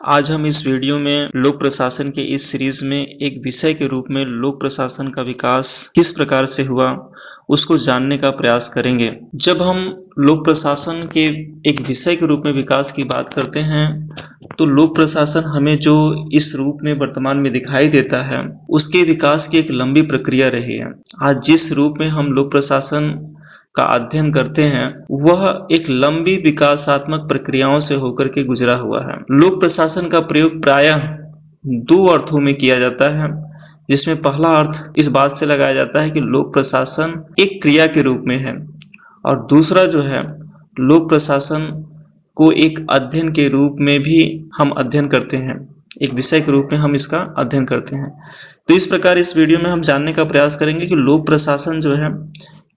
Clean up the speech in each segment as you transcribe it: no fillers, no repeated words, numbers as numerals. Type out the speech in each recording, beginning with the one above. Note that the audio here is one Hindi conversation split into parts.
आज हम इस वीडियो में लोक प्रशासन के इस सीरीज में एक विषय के रूप में लोक प्रशासन का विकास किस प्रकार से हुआ उसको जानने का प्रयास करेंगे। जब हम लोक प्रशासन के एक विषय के रूप में विकास की बात करते हैं तो लोक प्रशासन हमें जो इस रूप में वर्तमान में दिखाई देता है उसके विकास की एक लंबी प्रक्रिया रही है। आज जिस रूप में हम लोक प्रशासन का अध्ययन करते हैं वह एक लंबी विकासात्मक प्रक्रियाओं से होकर के गुजरा हुआ है। लोक प्रशासन का प्रयोग प्रायः दो अर्थों में किया जाता है, जिसमें पहला अर्थ इस बात से लगाया जाता है कि लोक प्रशासन एक क्रिया के रूप में है और दूसरा जो है लोक प्रशासन को एक अध्ययन के रूप में भी हम अध्ययन करते हैं, एक विषय के रूप में हम इसका अध्ययन करते हैं। तो इस प्रकार इस वीडियो में हम जानने का प्रयास करेंगे कि लोक प्रशासन जो है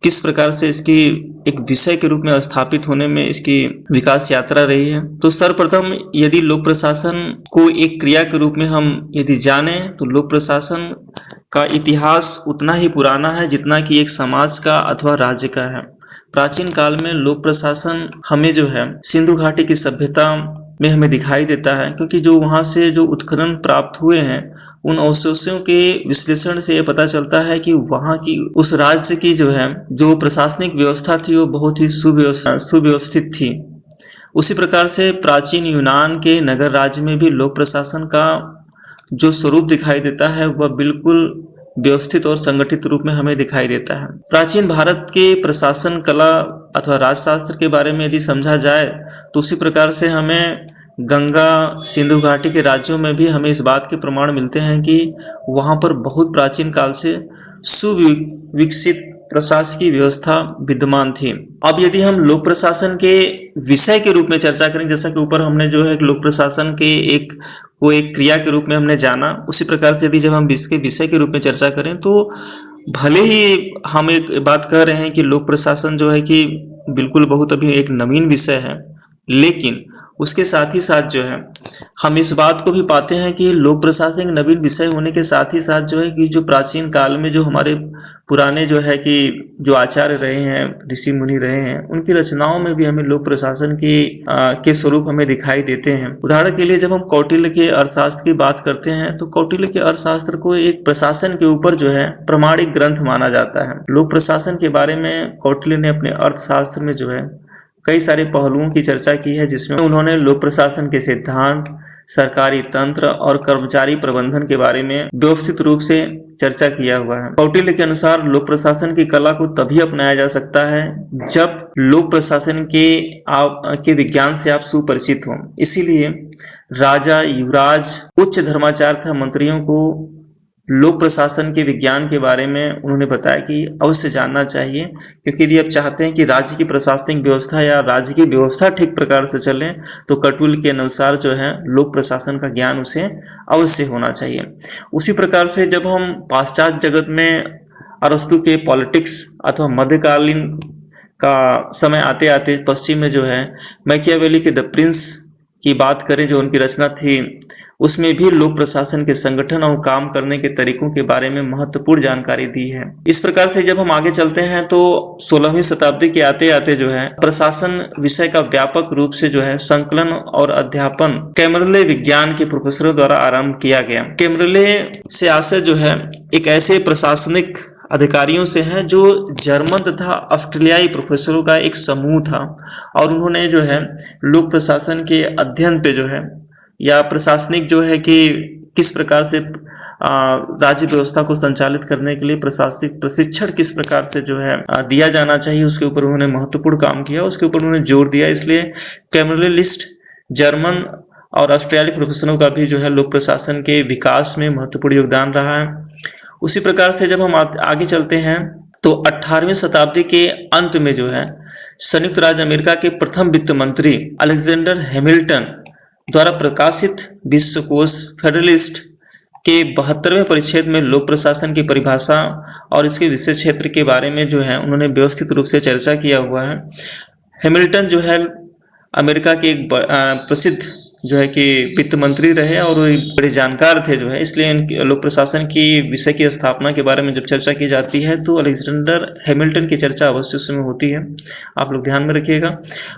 किस प्रकार से इसकी एक विषय के रूप में स्थापित होने में इसकी विकास यात्रा रही है। तो सर्वप्रथम यदि लोक प्रशासन को एक क्रिया के रूप में हम यदि जाने तो लोक प्रशासन का इतिहास उतना ही पुराना है जितना कि एक समाज का अथवा राज्य का है। प्राचीन काल में लोक प्रशासन हमें जो है सिंधु घाटी की सभ्यता में हमें दिखाई देता है, क्योंकि जो वहाँ से जो उत्खनन प्राप्त हुए हैं उन अवशेषों के विश्लेषण से ये पता चलता है कि वहाँ की उस राज्य की जो है जो प्रशासनिक व्यवस्था थी वो बहुत ही सुव्यवस्थित थी। उसी प्रकार से प्राचीन यूनान के नगर राज्य में भी लोक प्रशासन का जो स्वरूप दिखाई देता है वह बिल्कुल व्यवस्थित और संगठित रूप में हमें दिखाई देता है। प्राचीन भारत के प्रशासन कला अथवा राजशास्त्र के बारे में यदि समझा जाए तो उसी प्रकार से हमें गंगा सिंधु घाटी के राज्यों में भी हमें इस बात के प्रमाण मिलते हैं कि वहाँ पर बहुत प्राचीन काल से सुविकसित प्रशासकीय व्यवस्था विद्यमान थी। अब यदि हम लोक प्रशासन के विषय के रूप में चर्चा करें, जैसा कि ऊपर हमने जो है लोक प्रशासन के एक क्रिया के रूप में हमने जाना, उसी प्रकार से यदि जब हम इसके विषय के रूप में चर्चा करें तो भले ही हम एक बात कह रहे हैं कि लोक प्रशासन जो है कि बिल्कुल बहुत अभी एक नवीन विषय है, लेकिन उसके साथ ही साथ जो है हम इस बात को भी पाते हैं कि लोक प्रशासन एक नवीन विषय होने के साथ ही साथ जो है कि जो प्राचीन काल में जो हमारे पुराने जो है कि जो आचार्य रहे हैं, ऋषि मुनि रहे हैं, उनकी रचनाओं में भी हमें लोक प्रशासन के स्वरूप हमें दिखाई देते हैं। उदाहरण के लिए जब हम कौटिल्य के अर्थशास्त्र की बात करते हैं तो कौटिल्य के अर्थशास्त्र को एक प्रशासन के ऊपर जो है प्रमाणिक ग्रंथ माना जाता है। लोक प्रशासन के बारे में कौटिल्य ने अपने अर्थशास्त्र में जो है कई सारे पहलुओं की चर्चा की है, जिसमें उन्होंने लोक प्रशासन के सिद्धांत, सरकारी तंत्र और कर्मचारी प्रबंधन के बारे में व्यवस्थित रूप से चर्चा किया हुआ है। कौटिल्य के अनुसार लोक प्रशासन की कला को तभी अपनाया जा सकता है जब लोक प्रशासन के विज्ञान से आप सुपरिचित हों। इसीलिए राजा, युवराज, उच्च धर्माचार्य तथा मंत्रियों को लोक प्रशासन के विज्ञान के बारे में उन्होंने बताया कि अवश्य जानना चाहिए, क्योंकि यदि आप चाहते हैं कि राज्य की प्रशासनिक व्यवस्था या राज्य की व्यवस्था ठीक प्रकार से चले तो कौटिल्य के अनुसार जो है लोक प्रशासन का ज्ञान उसे अवश्य होना चाहिए। उसी प्रकार से जब हम पाश्चात्य जगत में अरस्तु के पॉलिटिक्स अथवा मध्यकालीन का समय आते आते पश्चिम में जो है मैकियावेली के द प्रिंस की बात करें, जो उनकी रचना थी, उसमें भी लोक प्रशासन के संगठन और काम करने के तरीकों के बारे में महत्वपूर्ण जानकारी दी है। इस प्रकार से जब हम आगे चलते हैं तो 16वीं शताब्दी के आते आते जो है प्रशासन विषय का व्यापक रूप से जो है संकलन और अध्यापन कैमरले विज्ञान के प्रोफेसरों द्वारा आरंभ किया गया। कैमरले से आशय जो है एक ऐसे प्रशासनिक अधिकारियों से हैं जो जर्मन तथा ऑस्ट्रेलियाई प्रोफेसरों का एक समूह था और उन्होंने जो है लोक प्रशासन के अध्ययन पे जो है या प्रशासनिक जो है कि किस प्रकार से राज्य व्यवस्था को संचालित करने के लिए प्रशासनिक प्रशिक्षण किस प्रकार से जो है दिया जाना चाहिए, उसके ऊपर उन्होंने महत्वपूर्ण काम किया, उसके ऊपर उन्होंने जोर दिया। इसलिए कैमरलिस्ट जर्मन और ऑस्ट्रेलियाई प्रोफेसरों का भी जो है लोक प्रशासन के विकास में महत्वपूर्ण योगदान रहा है। उसी प्रकार से जब हम आगे चलते हैं तो 18वीं शताब्दी के अंत में जो है संयुक्त राज्य अमेरिका के प्रथम वित्त मंत्री अलेक्जेंडर हैमिल्टन द्वारा प्रकाशित विश्वकोश फेडरलिस्ट के 72वें परिच्छेद में लोक प्रशासन की परिभाषा और इसके विषय क्षेत्र के बारे में जो है उन्होंने व्यवस्थित रूप से चर्चा किया हुआ है। हैमिल्टन जो है अमेरिका के एक प्रसिद्ध जो है कि वित्त मंत्री रहे और बड़े जानकार थे जो है, इसलिए लोक प्रशासन की विषय की स्थापना के बारे में जब चर्चा की जाती है तो अलेक्जेंडर हैमिल्टन की चर्चा अवश्य उसमें होती है, आप लोग ध्यान में रखिएगा।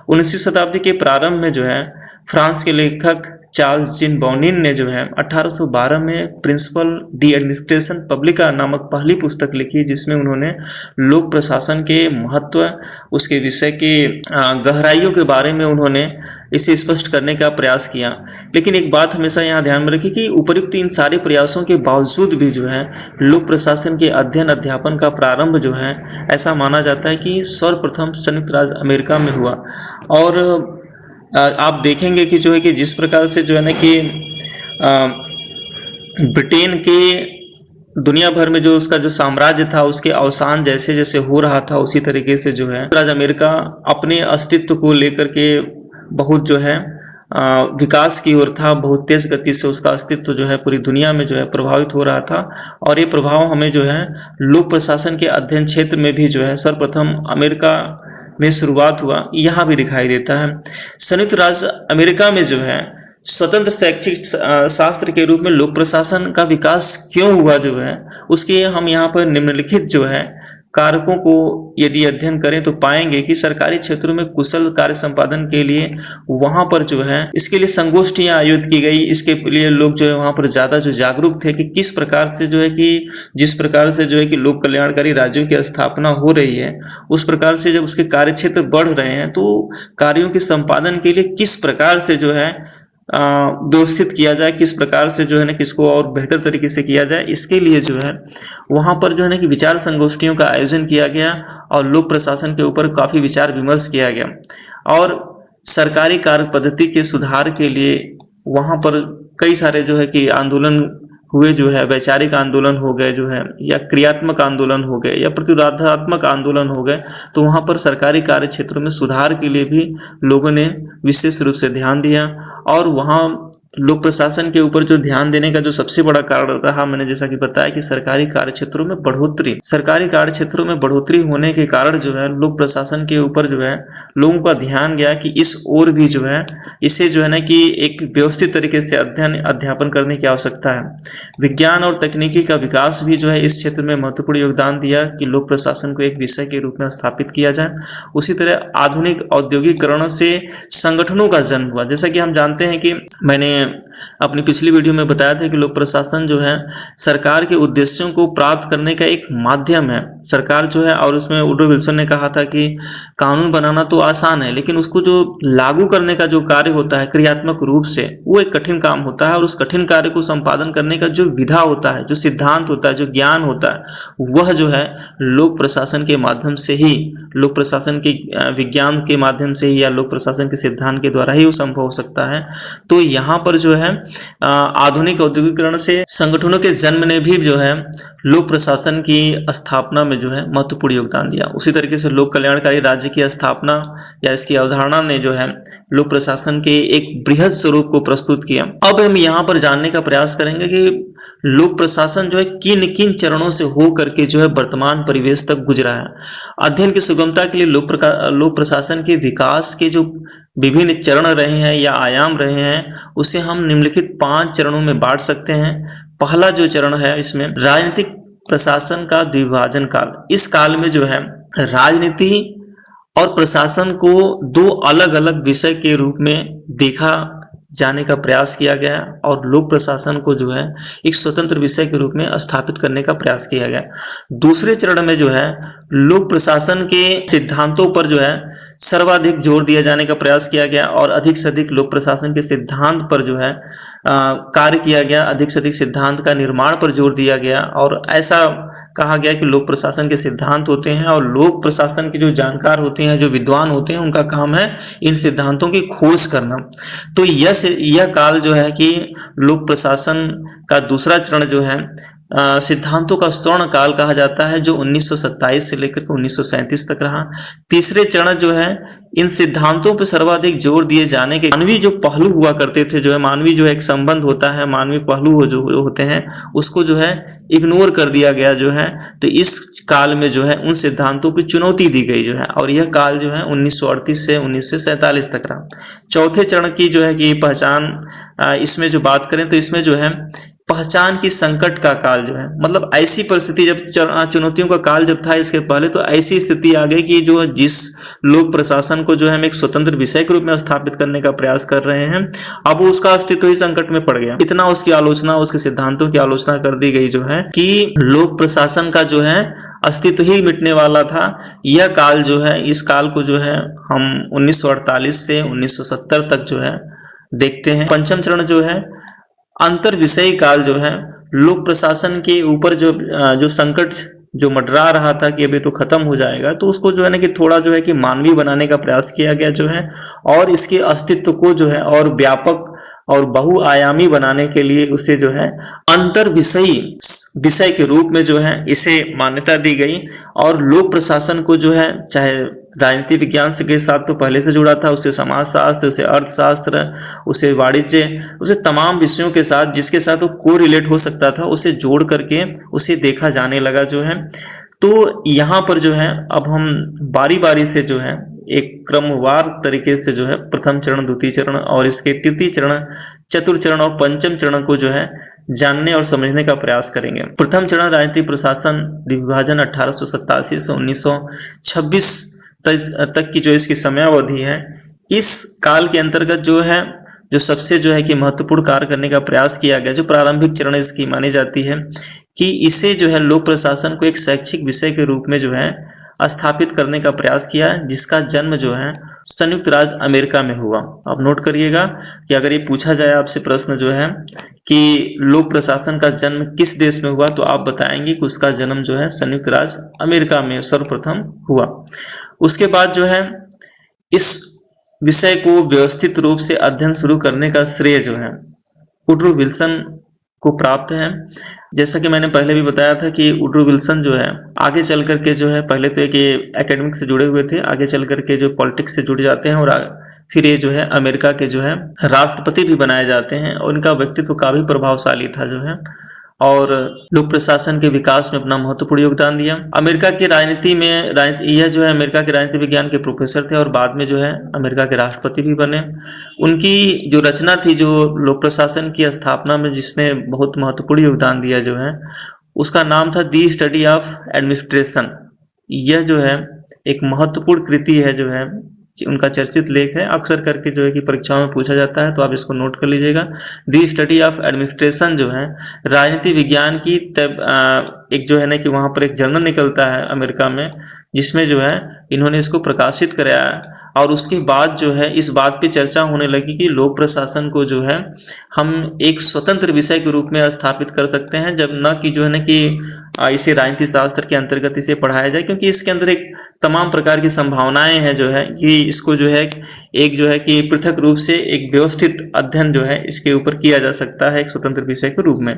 19वीं शताब्दी के प्रारंभ में जो है फ्रांस के लेखक चार्ल्स जीन बौनिन ने जो है 1812 में प्रिंसिपल दी एडमिनिस्ट्रेशन पब्लिका नामक पहली पुस्तक लिखी, जिसमें उन्होंने लोक प्रशासन के महत्व, उसके विषय की गहराइयों के बारे में उन्होंने इसे स्पष्ट करने का प्रयास किया। लेकिन एक बात हमेशा यहाँ ध्यान में रखिए कि उपयुक्त इन सारे प्रयासों के बावजूद भी जो है लोक प्रशासन के अध्ययन अध्यापन का प्रारंभ जो है ऐसा माना जाता है कि सर्वप्रथम संयुक्त राज्य अमेरिका में हुआ। और आप देखेंगे कि जो है कि जिस प्रकार से जो है ना कि ब्रिटेन के दुनिया भर में जो उसका जो साम्राज्य था उसके अवसान जैसे जैसे हो रहा था, उसी तरीके से जो है राज्य अमेरिका अपने अस्तित्व को लेकर के बहुत जो है विकास की ओर था। बहुत तेज गति से उसका अस्तित्व जो है पूरी दुनिया में जो है प्रभावित हो रहा था। और ये प्रभाव हमें जो है लोक प्रशासन के अध्ययन क्षेत्र में भी जो है सर्वप्रथम अमेरिका में शुरुआत हुआ, यहाँ भी दिखाई देता है। संयुक्त राज्य अमेरिका में जो है स्वतंत्र शैक्षिक शास्त्र के रूप में लोक प्रशासन का विकास क्यों हुआ जो है उसके हम यहाँ पर निम्नलिखित जो है कारकों को यदि अध्ययन करें तो पाएंगे कि सरकारी क्षेत्रों में कुशल कार्य संपादन के लिए वहां पर जो है इसके लिए संगोष्ठियां आयोजित की गई। इसके लिए लोग जो है वहां पर ज़्यादा जो जागरूक थे कि किस प्रकार से जो है कि जिस प्रकार से जो है कि लोक कल्याणकारी राज्यों की स्थापना हो रही है, उस प्रकार से जब उसके कार्य क्षेत्र बढ़ रहे हैं तो कार्यों के संपादन के लिए किस प्रकार से जो है व्यवस्थित किया जाए, किस प्रकार से जो है ना किसको और बेहतर तरीके से किया जाए, इसके लिए जो है वहाँ पर जो है ना कि विचार संगोष्ठियों का आयोजन किया गया और लोक प्रशासन के ऊपर काफ़ी विचार विमर्श किया गया। और सरकारी कार्य पद्धति के सुधार के लिए वहाँ पर कई सारे जो है कि आंदोलन हुए, जो है वैचारिक आंदोलन हो गए जो है, या क्रियात्मक आंदोलन हो गए, या प्रतिरोधात्मक आंदोलन हो गए। तो वहाँ पर सरकारी कार्य क्षेत्रों में सुधार के लिए भी लोगों ने विशेष रूप से ध्यान दिया। और वहाँ लोक प्रशासन के ऊपर जो ध्यान देने का जो सबसे बड़ा कारण रहा, मैंने जैसा कि बताया कि सरकारी कार्य क्षेत्रों में बढ़ोतरी होने के कारण जो है लोक प्रशासन के ऊपर जो है लोगों का ध्यान गया कि इस ओर भी जो है इसे जो है ना कि एक व्यवस्थित तरीके से अध्ययन अध्यापन करने की आवश्यकता है। विज्ञान और तकनीकी का विकास भी जो है इस क्षेत्र में महत्वपूर्ण योगदान दिया कि लोक प्रशासन को एक विषय के रूप में स्थापित किया जाए। उसी तरह आधुनिक औद्योगिकरणों से संगठनों का जन्म हुआ। जैसा कि हम जानते हैं कि मैंने अपनी पिछली वीडियो में बताया था कि लोक प्रशासन जो है सरकार के उद्देश्यों को प्राप्त करने का एक माध्यम है। सरकार जो है, और उसमें वुडरो विल्सन ने कहा था कि कानून बनाना तो आसान है, लेकिन उसको जो लागू करने का जो कार्य होता है क्रियात्मक रूप से, वो एक कठिन काम होता है। और उस कठिन कार्य को संपादन करने का जो विधा होता है, जो सिद्धांत होता है, जो ज्ञान होता है, वह जो है लोक प्रशासन के माध्यम से ही, लोक प्रशासन के विज्ञान के माध्यम से ही, या लोक प्रशासन के सिद्धांत के द्वारा ही वो संभव हो सकता है। तो यहाँ पर जो है आधुनिक औद्योगिकरण से संगठनों के जन्म ने भी जो है लोक प्रशासन की स्थापना में जो है महत्वपूर्ण योगदान दिया। उसी तरीके से लोक कल्याणकारी राज्य की स्थापना या इसकी अवधारणा ने जो है लोक प्रशासन के एक बृहद स्वरूप को प्रस्तुत किया। अब हम यहाँ पर जानने का प्रयास करेंगे कि लोक प्रशासन जो है किन किन चरणों से हो करके जो है वर्तमान परिवेश तक गुजरा है। अध्ययन की सुगमता के लिए लोक प्रशासन के विकास के जो विभिन्न चरण रहे हैं या आयाम रहे हैं, उसे हम निम्नलिखित 5 चरणों में बांट सकते हैं। पहला जो चरण है इसमें राजनीतिक प्रशासन का द्विभाजन काल। इस काल में जो है राजनीति और प्रशासन को 2 अलग अलग विषय के रूप में देखा जाने का प्रयास किया गया और लोक प्रशासन को जो है एक स्वतंत्र विषय के रूप में स्थापित करने का प्रयास किया गया। दूसरे चरण में जो है लोक प्रशासन के सिद्धांतों पर जो है सर्वाधिक जोर दिया जाने का प्रयास किया गया और अधिक से अधिक लोक प्रशासन के सिद्धांत पर जो है कार्य किया गया, अधिक से अधिक सिद्धांत का निर्माण पर जोर दिया गया। और ऐसा कहा गया कि लोक प्रशासन के सिद्धांत होते हैं और लोक प्रशासन के जो जानकार होते हैं, जो विद्वान होते हैं, उनका काम है इन सिद्धांतों की खोज करना। तो यह काल जो है कि लोक प्रशासन का दूसरा चरण जो है सिद्धांतों का स्वर्ण काल कहा जाता है, जो 1927 से लेकर 1937 तक रहा। तीसरे चरण जो है इन सिद्धांतों पर सर्वाधिक जोर दिए जाने के मानवीय जो पहलू हुआ करते थे, जो है मानवीय जो है एक संबंध होता है, मानवीय पहलू जो होते हैं उसको जो है इग्नोर कर दिया गया जो है। तो इस काल में जो है उन सिद्धांतों की चुनौती दी गई जो है, और यह काल जो है 1938 से 1947 तक रहा। चौथे चरण की जो है कि पहचान इसमें जो बात करें तो इसमें जो है पहचान की संकट का काल जो है, मतलब ऐसी परिस्थिति जब चुनौतियों का काल जब था इसके पहले, तो ऐसी स्थिति आ गई कि जो जिस लोक प्रशासन को जो है हम एक स्वतंत्र विषय के रूप में स्थापित करने का प्रयास कर रहे हैं, अब उसका अस्तित्व ही संकट में पड़ गया। इतना उसकी आलोचना, उसके सिद्धांतों की आलोचना कर दी गई जो है कि लोक प्रशासन का जो है अस्तित्व ही मिटने वाला था। यह काल जो है, इस काल को जो है हम 1948 से 1970 तक जो है देखते हैं। पंचम चरण जो है अंतर विषयी काल जो है, लोक प्रशासन के ऊपर जो संकट जो मंडरा रहा था कि अभी तो खत्म हो जाएगा, तो उसको जो है ना कि थोड़ा जो है कि मानवीय बनाने का प्रयास किया गया जो है, और इसके अस्तित्व को जो है और व्यापक और बहुआयामी बनाने के लिए उसे जो है अंतर विषयी विषय के रूप में जो है इसे मान्यता दी गई। और लोक प्रशासन को जो है, चाहे राजनीति विज्ञान से के साथ तो पहले से जुड़ा था, उसे समाजशास्त्र, उसे अर्थशास्त्र, उसे वाणिज्य, उसे तमाम विषयों के साथ जिसके साथ वो को रिलेट हो सकता था, उसे जोड़ करके उसे देखा जाने लगा जो है। तो यहाँ पर जो है अब हम बारी बारी से जो है एक क्रमवार तरीके से जो है प्रथम चरण, द्वितीय चरण और इसके तृतीय चरण, चतुर्थ चरण और पंचम चरण को जो है जानने और समझने का प्रयास करेंगे। प्रथम चरण राजनीतिक प्रशासन विभाजन 1887 से 1926 तक की जो इसकी समयावधि है, इस काल के अंतर्गत जो है जो सबसे जो है कि महत्वपूर्ण कार्य करने का प्रयास किया गया, जो प्रारंभिक चरण इसकी मानी जाती है कि इसे जो है लोक प्रशासन को एक शैक्षिक विषय के रूप में जो है स्थापित करने का प्रयास किया, जिसका जन्म जो है संयुक्त राज्य अमेरिका में हुआ। आप नोट करिएगा कि अगर ये पूछा जाए आपसे प्रश्न जो है कि लोक प्रशासन का जन्म किस देश में हुआ, तो आप बताएंगे कि उसका जन्म जो है संयुक्त राज्य अमेरिका में सर्वप्रथम हुआ। उसके बाद जो है इस विषय को व्यवस्थित रूप से अध्ययन शुरू करने का श्रेय जो है वुडरो विल्सन को प्राप्त है। जैसा कि मैंने पहले भी बताया था कि वुडरो विल्सन जो है आगे चल करके जो है, पहले तो एक ये एकेडमिक से जुड़े हुए थे, आगे चल करके जो पॉलिटिक्स से जुड़ जाते हैं और फिर ये जो है अमेरिका के जो है राष्ट्रपति भी बनाए जाते हैं। और इनका व्यक्तित्व काफी प्रभावशाली था जो है, और लोक प्रशासन के विकास में अपना महत्वपूर्ण योगदान दिया। अमेरिका की राजनीति में यह जो है अमेरिका के राजनीति विज्ञान के प्रोफेसर थे और बाद में जो है अमेरिका के राष्ट्रपति भी बने। उनकी जो रचना थी जो लोक प्रशासन की स्थापना में जिसने बहुत महत्वपूर्ण योगदान दिया जो है, उसका नाम था दी स्टडी ऑफ एडमिनिस्ट्रेशन। यह जो है एक महत्वपूर्ण कृति है जो है, उनका चर्चित लेख है, अक्सर करके जो है कि परीक्षाओं में पूछा जाता है, तो आप इसको नोट कर लीजिएगा। दी स्टडी ऑफ एडमिनिस्ट्रेशन जो है राजनीति विज्ञान की एक जो है ना कि वहाँ पर एक जर्नल निकलता है अमेरिका में, जिसमें जो है इन्होंने इसको प्रकाशित कराया। और उसके बाद जो है इस बात पे चर्चा होने लगी कि लोक प्रशासन को जो है हम एक स्वतंत्र विषय के रूप में स्थापित कर सकते हैं, जब न कि जो है ना कि इसे राजनीति शास्त्र के अंतर्गत इसे पढ़ाया जाए, क्योंकि इसके अंदर एक तमाम प्रकार की संभावनाएं हैं जो है कि इसको जो है एक जो है कि पृथक रूप से एक व्यवस्थित अध्ययन जो है इसके ऊपर किया जा सकता है एक स्वतंत्र विषय के रूप में।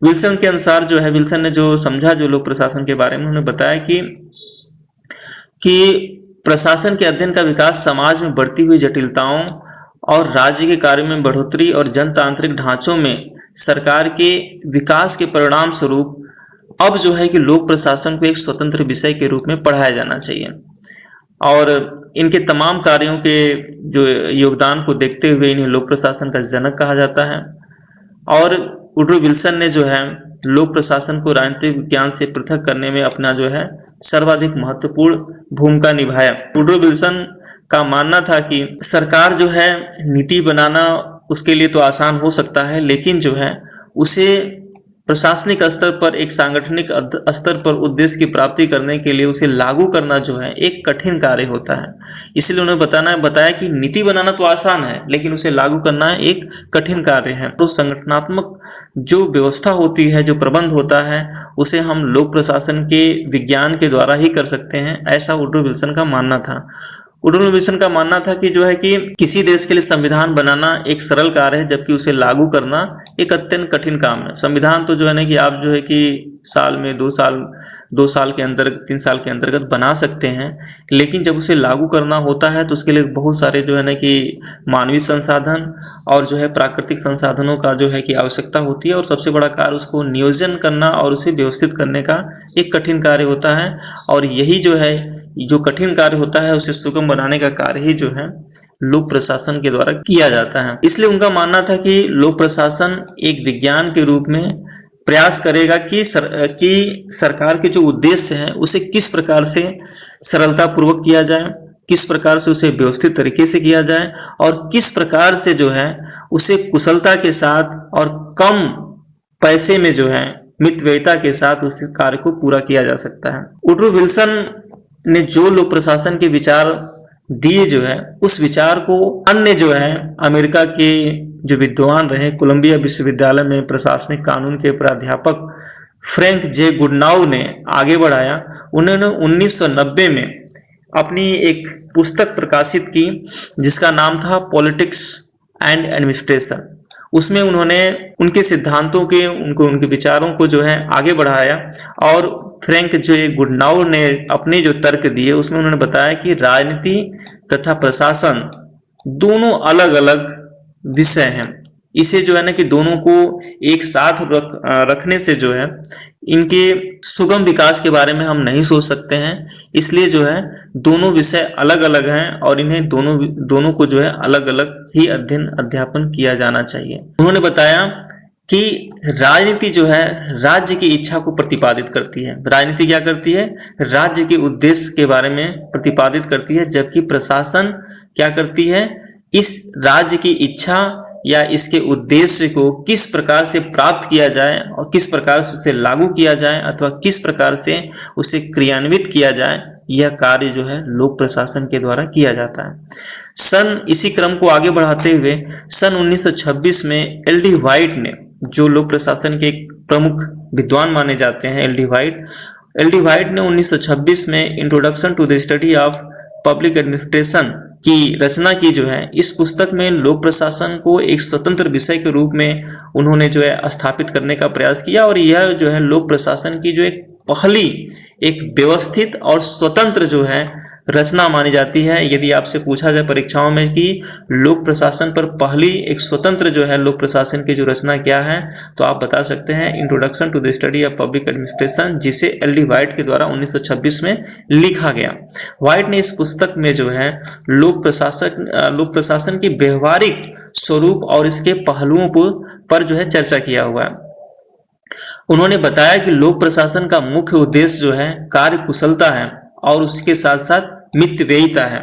विल्सन के अनुसार जो है, विल्सन ने जो समझा जो लोक प्रशासन के बारे में, उन्होंने बताया कि प्रशासन के अध्ययन का विकास समाज में बढ़ती हुई जटिलताओं और राज्य के कार्यों में बढ़ोतरी और जनतांत्रिक ढांचों में सरकार के विकास के परिणाम स्वरूप अब जो है कि लोक प्रशासन को एक स्वतंत्र विषय के रूप में पढ़ाया जाना चाहिए। और इनके तमाम कार्यों के जो योगदान को देखते हुए इन्हें लोक प्रशासन का जनक कहा जाता है। और वुडरो विल्सन ने जो है लोक प्रशासन को राजनीतिक विज्ञान से पृथक करने में अपना जो है सर्वाधिक महत्वपूर्ण भूमिका निभाया। वुडरो विल्सन का मानना था कि सरकार जो है नीति बनाना उसके लिए तो आसान हो सकता है, लेकिन जो है उसे प्रशासनिक स्तर पर एक सांगठनिक स्तर पर उद्देश्य की प्राप्ति करने के लिए उसे लागू करना जो है एक कठिन कार्य होता है। इसलिए उन्हें बताया कि नीति बनाना तो आसान है, लेकिन उसे लागू करना एक कठिन कार्य है। तो संगठनात्मक जो व्यवस्था होती है, जो प्रबंध होता है, उसे हम लोक प्रशासन के विज्ञान के द्वारा ही कर सकते हैं, ऐसा वुडरो विल्सन का मानना था। वुडरो विल्सन का मानना था कि जो है कि किसी देश के लिए संविधान बनाना एक सरल कार्य है, जबकि उसे लागू करना एक अत्यंत कठिन काम है। संविधान तो जो है ना कि आप जो है कि साल में 2 साल के अंदर 3 साल के अंतर्गत बना सकते हैं, लेकिन जब उसे लागू करना होता है तो उसके लिए बहुत सारे जो है ना कि मानवीय संसाधन और जो है प्राकृतिक संसाधनों का जो है कि आवश्यकता होती है। और सबसे बड़ा कार्य उसको नियोजन करना और उसे व्यवस्थित करने का एक कठिन कार्य होता है। और यही जो है जो कठिन कार्य होता है उसे सुगम बनाने का कार्य ही जो है लोक प्रशासन के द्वारा किया जाता है। इसलिए उनका मानना था कि लोक प्रशासन एक विज्ञान के रूप में प्रयास करेगा कि सरकार के जो उद्देश्य हैं उसे किस प्रकार से सरलता पूर्वक किया जाए, किस प्रकार से उसे व्यवस्थित तरीके से किया जाए और किस प्रकार से जो है उसे कुशलता के साथ और कम पैसे में जो है मितव्ययिता के साथ उस कार्य को पूरा किया जा सकता है। वुडरो विल्सन ने जो लोक प्रशासन के विचार दिए जो है उस विचार को अन्य जो है अमेरिका के जो विद्वान रहे, कोलंबिया विश्वविद्यालय में प्रशासनिक कानून के प्राध्यापक फ्रैंक जे गुडनाउ ने आगे बढ़ाया। उन्होंने 1990 में अपनी एक पुस्तक प्रकाशित की जिसका नाम था पॉलिटिक्स एंड एडमिनिस्ट्रेशन। उसमें उन्होंने उनके सिद्धांतों के उनके विचारों को जो है आगे बढ़ाया और फ्रैंक जे गुडनाउ ने अपने जो तर्क दिए उसमें उन्होंने बताया कि राजनीति तथा प्रशासन दोनों अलग अलग विषय हैं। इसे जो है ना कि दोनों को एक साथ रखने से जो है इनके सुगम विकास के बारे में हम नहीं सोच सकते हैं। इसलिए जो है दोनों विषय अलग अलग हैं और इन्हें दोनों को जो है अलग अलग ही अध्ययन अध्यापन किया जाना चाहिए। उन्होंने बताया कि राजनीति जो है राज्य की इच्छा को प्रतिपादित करती है। राजनीति क्या करती है? राज्य के उद्देश्य के बारे में प्रतिपादित करती है, जबकि प्रशासन क्या करती है? इस राज्य की इच्छा या इसके उद्देश्य को किस प्रकार से प्राप्त किया जाए और किस प्रकार से उसे लागू किया जाए अथवा किस प्रकार से उसे क्रियान्वित किया जाए, यह कार्य जो है लोक प्रशासन के द्वारा किया जाता है। इसी क्रम को आगे बढ़ाते हुए सन 1926 में एल.डी. व्हाइट ने, जो लोक प्रशासन के एक प्रमुख विद्वान माने जाते हैं, एल.डी. व्हाइट ने 1926 में introduction to the study of public administration की रचना की। जो है इस पुस्तक में लोक प्रशासन को एक स्वतंत्र विषय के रूप में उन्होंने जो है स्थापित करने का प्रयास किया और यह जो है लोक प्रशासन की जो एक पहली एक व्यवस्थित और स्वतंत्र जो है रचना मानी जाती है। यदि आपसे पूछा जाए परीक्षाओं में कि लोक प्रशासन पर पहली एक स्वतंत्र जो है लोक प्रशासन की जो रचना क्या है, तो आप बता सकते हैं introduction to the study of public administration, जिसे एल.डी. व्हाइट के द्वारा 1926 में लिखा गया। व्हाइट ने इस पुस्तक में जो है लोक प्रशासन की व्यवहारिक स्वरूप और इसके पहलुओं पर जो है चर्चा किया हुआ है। उन्होंने बताया कि लोक प्रशासन का मुख्य उद्देश्य जो है कार्य कुशलता है और उसके साथ साथ मितव्ययिता है,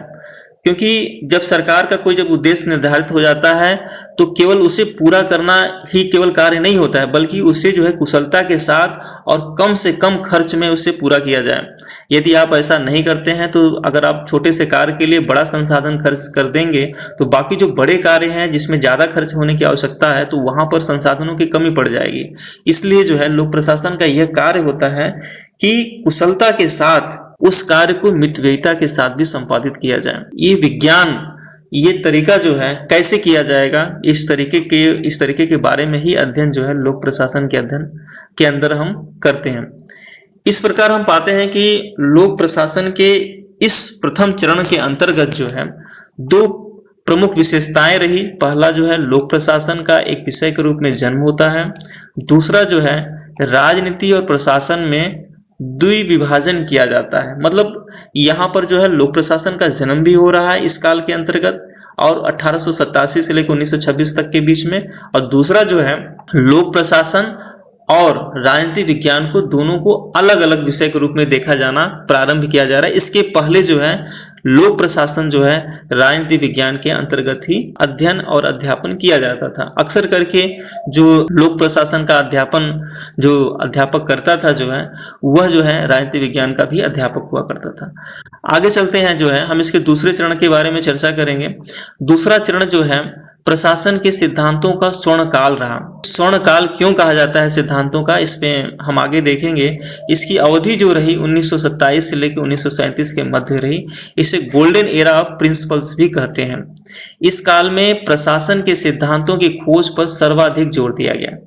क्योंकि जब सरकार का कोई जब उद्देश्य निर्धारित हो जाता है तो केवल उसे पूरा करना ही केवल कार्य नहीं होता है, बल्कि उसे जो है कुशलता के साथ और कम से कम खर्च में उसे पूरा किया जाए। यदि आप ऐसा नहीं करते हैं तो अगर आप छोटे से कार्य के लिए बड़ा संसाधन खर्च कर देंगे तो बाकी जो बड़े कार्य हैं जिसमें ज़्यादा खर्च होने की आवश्यकता है तो वहाँ पर संसाधनों की कमी पड़ जाएगी। इसलिए जो है लोक प्रशासन का यह कार्य होता है कि कुशलता के साथ उस कार्य को मितव्ययिता के साथ भी संपादित किया जाए। ये विज्ञान, ये तरीका जो है कैसे किया जाएगा, इस तरीके के बारे में ही अध्ययन जो है लोक प्रशासन के अध्ययन के अंदर हम करते हैं। इस प्रकार हम पाते हैं कि लोक प्रशासन के इस प्रथम चरण के अंतर्गत जो है दो प्रमुख विशेषताएं रही। पहला जो है लोक प्रशासन का एक विषय के रूप में जन्म होता है, दूसरा जो है राजनीति और प्रशासन में द्विविभाजन किया जाता है। मतलब यहाँ पर जो है लोक प्रशासन का जन्म भी हो रहा है इस काल के अंतर्गत और 1887 से लेकर 1926 तक के बीच में, और दूसरा जो है लोक प्रशासन और राजनीति विज्ञान को दोनों को अलग अलग विषय के रूप में देखा जाना प्रारंभ किया जा रहा है। इसके पहले जो है लोक प्रशासन जो है राजनीति विज्ञान के अंतर्गत ही अध्ययन और अध्यापन किया जाता था। अक्सर करके जो लोक प्रशासन का जो अध्यापक करता था जो है वह जो है राजनीति विज्ञान का भी अध्यापक हुआ करता था। आगे चलते हैं, जो है हम इसके दूसरे चरण के बारे में चर्चा करेंगे। दूसरा चरण जो है प्रशासन के सिद्धांतों का स्वर्णकाल रहा। स्वर्णकाल क्यों कहा जाता है सिद्धांतों का, इसमें हम आगे देखेंगे। इसकी अवधि जो रही 1927 से लेकर 1937 के मध्य रही। इसे गोल्डन एरा ऑफ प्रिंसिपल्स भी कहते हैं। इस काल में प्रशासन के सिद्धांतों की खोज पर सर्वाधिक जोर दिया गया।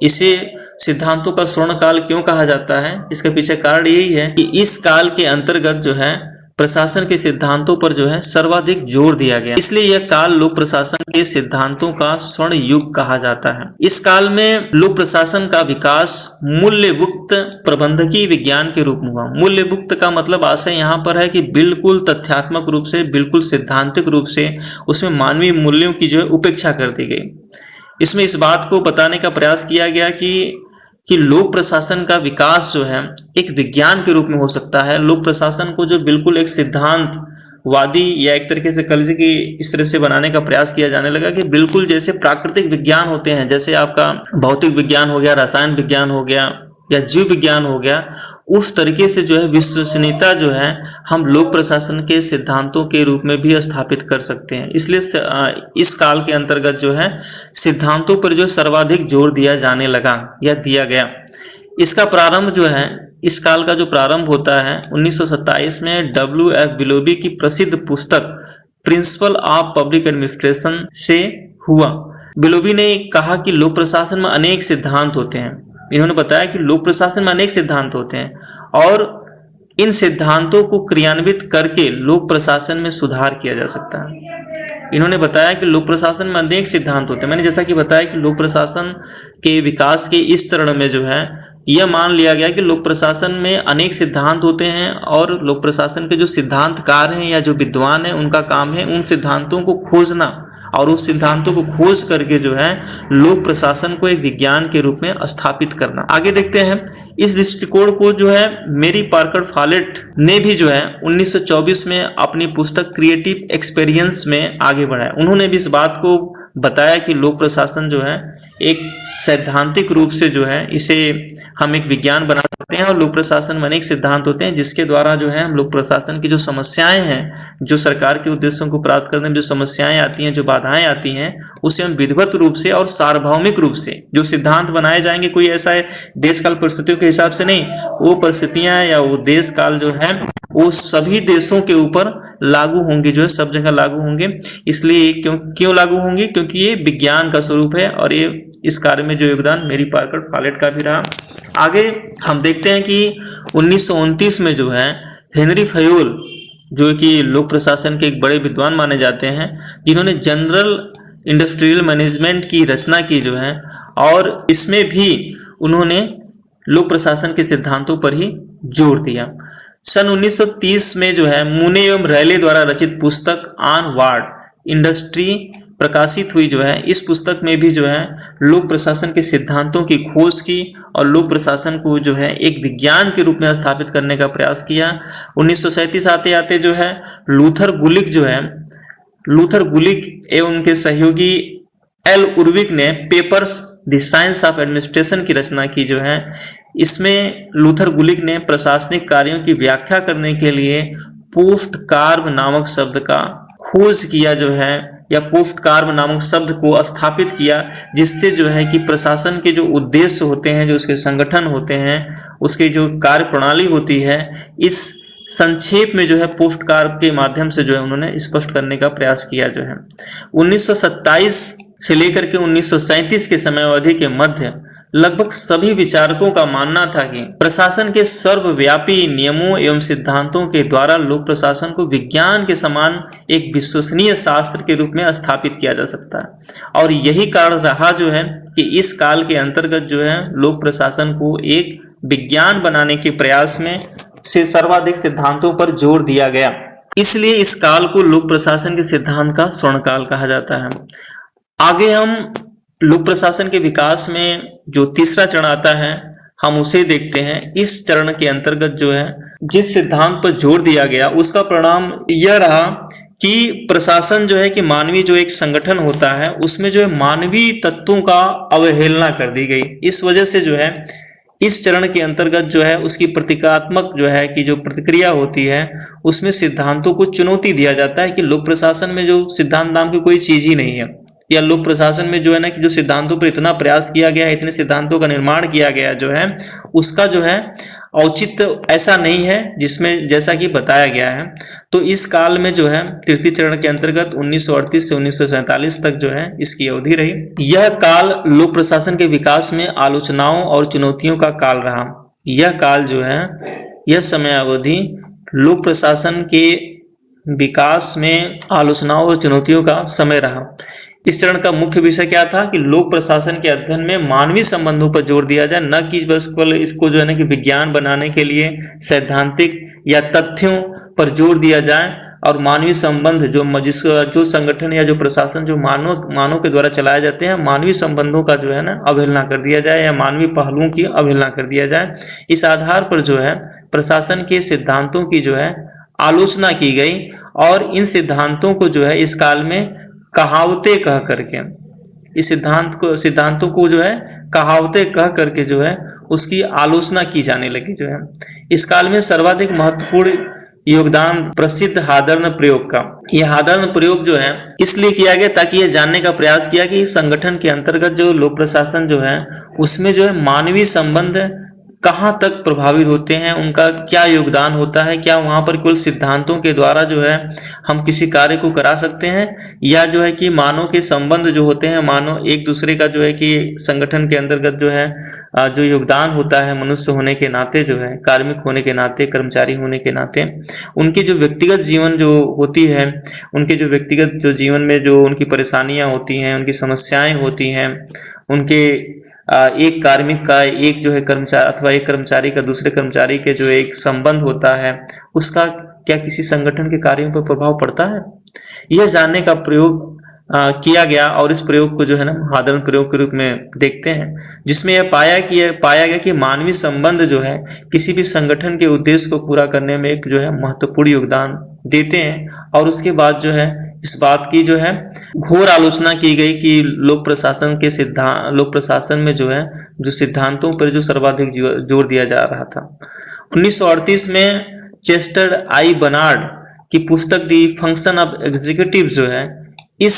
इसे सिद्धांतों का स्वर्णकाल क्यों कहा जाता है, इसके पीछे कारण यही है कि इस काल के अंतर्गत जो है प्रशासन के सिद्धांतों पर जो है सर्वाधिक जोर दिया गया। इसलिए यह काल लोक प्रशासन के सिद्धांतों का स्वर्ण युग कहा जाता है। इस काल में लोक प्रशासन का विकास मूल्ययुक्त प्रबंधकीय विज्ञान के रूप में हुआ। मूल्ययुक्त का मतलब आशय यहाँ पर है कि बिल्कुल तथ्यात्मक रूप से, बिल्कुल सिद्धांतिक रूप से उसमें मानवीय मूल्यों की जो है उपेक्षा कर दी गई। इसमें इस बात को बताने का प्रयास किया गया कि लोक प्रशासन का विकास जो है एक विज्ञान के रूप में हो सकता है। लोक प्रशासन को जो बिल्कुल एक सिद्धांत वादी या एक तरीके से कह लीजिए कि इस तरह से बनाने का प्रयास किया जाने लगा कि बिल्कुल जैसे प्राकृतिक विज्ञान होते हैं, जैसे आपका भौतिक विज्ञान हो गया, रसायन विज्ञान हो गया या जीव विज्ञान हो गया, उस तरीके से जो है विश्वसनीयता जो है हम लोक प्रशासन के सिद्धांतों के रूप में भी स्थापित कर सकते हैं। इसलिए इस काल के अंतर्गत जो है सिद्धांतों पर जो सर्वाधिक जोर दिया जाने लगा या दिया गया। इसका प्रारंभ जो है, इस काल का जो प्रारंभ होता है 1927 में W.F. बिलोबी की प्रसिद्ध पुस्तक प्रिंसिपल ऑफ पब्लिक एडमिनिस्ट्रेशन से हुआ। बिलोबी ने कहा कि लोक प्रशासन में अनेक सिद्धांत होते हैं। इन्होंने बताया कि लोक प्रशासन में अनेक सिद्धांत होते हैं और इन सिद्धांतों को क्रियान्वित करके लोक प्रशासन में सुधार किया जा सकता है। इन्होंने बताया कि लोक प्रशासन में अनेक सिद्धांत होते हैं। मैंने जैसा कि बताया कि लोक प्रशासन के विकास के इस चरण में जो है यह मान लिया गया कि लोक प्रशासन में अनेक सिद्धांत होते हैं और लोक प्रशासन के जो सिद्धांतकार हैं या जो विद्वान हैं उनका काम है उन सिद्धांतों को खोजना और उस सिद्धांतों को खोज करके जो है लोक प्रशासन को एक विज्ञान के रूप में स्थापित करना। आगे देखते हैं, इस दृष्टिकोण को जो है मेरी पार्कर फॉलेट ने भी जो है 1924 में अपनी पुस्तक क्रिएटिव एक्सपीरियंस में आगे बढ़ाया। उन्होंने भी इस बात को बताया कि लोक प्रशासन जो है एक सैद्धांतिक रूप से जो है इसे हम एक विज्ञान बना सकते हैं और लोक प्रशासन में अनेक सिद्धांत होते हैं जिसके द्वारा जो है हम लोक प्रशासन की जो समस्याएं हैं, जो सरकार के उद्देश्यों को प्राप्त करने में जो समस्याएं आती हैं, जो बाधाएं आती हैं, उसे हम विधिवत रूप से और सार्वभौमिक रूप से जो सिद्धांत बनाए जाएंगे, कोई ऐसा है देश काल परिस्थितियों के हिसाब से नहीं, वो परिस्थितियां या वो देश काल जो है वो सभी देशों के ऊपर लागू होंगे, जो है सब जगह लागू होंगे। इसलिए क्यों लागू होंगे? क्योंकि ये विज्ञान का स्वरूप है और ये इस कार्य में जो योगदान मेरी पार्कर फॉलेट का भी रहा। आगे हम देखते हैं कि 1929 में जो है हेनरी फयोल, जो कि लोक प्रशासन के एक बड़े विद्वान माने जाते हैं, जिन्होंने जनरल इंडस्ट्रियल मैनेजमेंट की रचना की जो है, और इसमें भी उन्होंने लोक प्रशासन के सिद्धांतों पर ही जोर दिया। सन 1930 में जो है मुने एवं रैले द्वारा रचित पुस्तक ऑन वार्ड इंडस्ट्री प्रकाशित हुई। जो है इस पुस्तक में भी जो है लोक प्रशासन के सिद्धांतों की खोज की और लोक प्रशासन को जो है एक विज्ञान के रूप में स्थापित करने का प्रयास किया। 1937 आते आते जो है लूथर गुलिक एवं उनके सहयोगी एल उर्विक ने papers the science of administration की रचना की। जो है इसमें लूथर गुलिक ने प्रशासनिक कार्यों की व्याख्या करने के लिए पोस्ट कार्ब नामक शब्द का खोज किया जो है, या पोस्ट कार्ब नामक शब्द को स्थापित किया, जिससे जो है कि प्रशासन के जो उद्देश्य होते हैं, जो उसके संगठन होते हैं, उसकी जो कार्य प्रणाली होती है, इस संक्षेप में जो है पोस्ट कार्ब के माध्यम से जो है उन्होंने स्पष्ट करने का प्रयास किया। जो है 1927 से लेकर के 1937 के समय अवधि के मध्य लगभग सभी विचारकों का मानना था कि प्रशासन के सर्वव्यापी नियमों एवं सिद्धांतों के द्वारा लोक प्रशासन को विज्ञान के समान एक विश्वसनीय शास्त्र के रूप में स्थापित किया जा सकता है। और यही कारण रहा जो है कि इस काल के अंतर्गत जो है लोक प्रशासन को एक विज्ञान बनाने के प्रयास में से सर्वाधिक सिद्धांतों पर जोर दिया गया। इसलिए इस काल को लोक प्रशासन के सिद्धांत का स्वर्ण काल कहा जाता है। आगे हम लोक प्रशासन के विकास में जो तीसरा चरण आता है हम उसे देखते हैं। इस चरण के अंतर्गत जो है जिस सिद्धांत पर जोर दिया गया उसका परिणाम यह रहा कि प्रशासन जो है कि मानवीय जो एक संगठन होता है उसमें जो है मानवीय तत्वों का अवहेलना कर दी गई। इस वजह से जो है इस चरण के अंतर्गत जो है उसकी प्रतीकात्मक जो है कि जो प्रतिक्रिया होती है उसमें सिद्धांतों को चुनौती दिया जाता है कि लोक प्रशासन में जो सिद्धांत नाम की कोई चीज ही नहीं है, या लोक प्रशासन में जो है ना कि जो सिद्धांतों पर इतना प्रयास किया गया है, इतने सिद्धांतों का निर्माण किया गया जो है उसका जो है औचित्य ऐसा नहीं है जिसमें जैसा कि बताया गया है। तो इस काल में जो है तृतीय चरण के अंतर्गत 1938 से 1947 तक जो है इसकी अवधि रही। यह काल लोक प्रशासन के विकास में आलोचनाओं और चुनौतियों का काल रहा। यह काल जो है यह समय अवधि लोक प्रशासन के विकास में आलोचनाओं और चुनौतियों का समय रहा। इस चरण का मुख्य विषय क्या था कि लोक प्रशासन के अध्ययन में मानवीय संबंधों पर जोर दिया जाए, न कि बस केवल इसको जो है ना कि विज्ञान बनाने के लिए सैद्धांतिक या तथ्यों पर जोर दिया जाए, और मानवीय संबंध जो संगठन या जो प्रशासन जो मानव के द्वारा चलाए जाते हैं, मानवीय संबंधों का जो है ना अवहेलना कर दिया जाए या मानवीय पहलुओं की अवहेलना कर दिया जाए। इस आधार पर जो है प्रशासन के सिद्धांतों की जो है आलोचना की गई, और इन सिद्धांतों को जो है इस काल में कहावतें कह करके, इस सिद्धांतों को जो है कहावतें कह करके जो है उसकी आलोचना की जाने लगी। जो है इस काल में सर्वाधिक महत्वपूर्ण योगदान प्रसिद्ध हादर्ण प्रयोग का। यह हादर्ण प्रयोग जो है इसलिए किया गया ताकि यह जानने का प्रयास किया कि संगठन के अंतर्गत जो लोक प्रशासन जो है उसमें जो है मानवीय संबंध कहाँ तक प्रभावित होते हैं, उनका क्या योगदान होता है, क्या वहाँ पर कुल सिद्धांतों के द्वारा जो है हम किसी कार्य को करा सकते हैं, या जो है कि मानव के संबंध जो होते हैं, मानव एक दूसरे का जो है कि संगठन के अंतर्गत जो है जो योगदान होता है मनुष्य होने के नाते, जो है कार्मिक होने के नाते, कर्मचारी होने के नाते, उनकी जो व्यक्तिगत जीवन जो होती है, उनके जो व्यक्तिगत जो जीवन में जो उनकी परेशानियां होती हैं, उनकी समस्याएं होती हैं, उनके एक कार्मिक का एक जो है कर्मचारी अथवा एक कर्मचारी का दूसरे कर्मचारी के जो एक संबंध होता है, उसका क्या किसी संगठन के कार्यों पर प्रभाव पड़ता है, यह जानने का प्रयोग किया गया। और इस प्रयोग को जो है ना हादर्ण प्रयोग के रूप में देखते हैं, जिसमें यह पाया गया कि मानवीय संबंध जो है किसी भी संगठन के उद्देश्य को पूरा करने में एक जो है महत्वपूर्ण योगदान देते हैं। और उसके बाद जो है इस बात की जो है घोर आलोचना की गई कि लोक प्रशासन में जो है जो सिद्धांतों पर जो सर्वाधिक जोर दिया जा रहा था। 1938 में चेस्टर आई बर्नार्ड की पुस्तक दी फंक्शन ऑफ एग्जीक्यूटिव जो है इस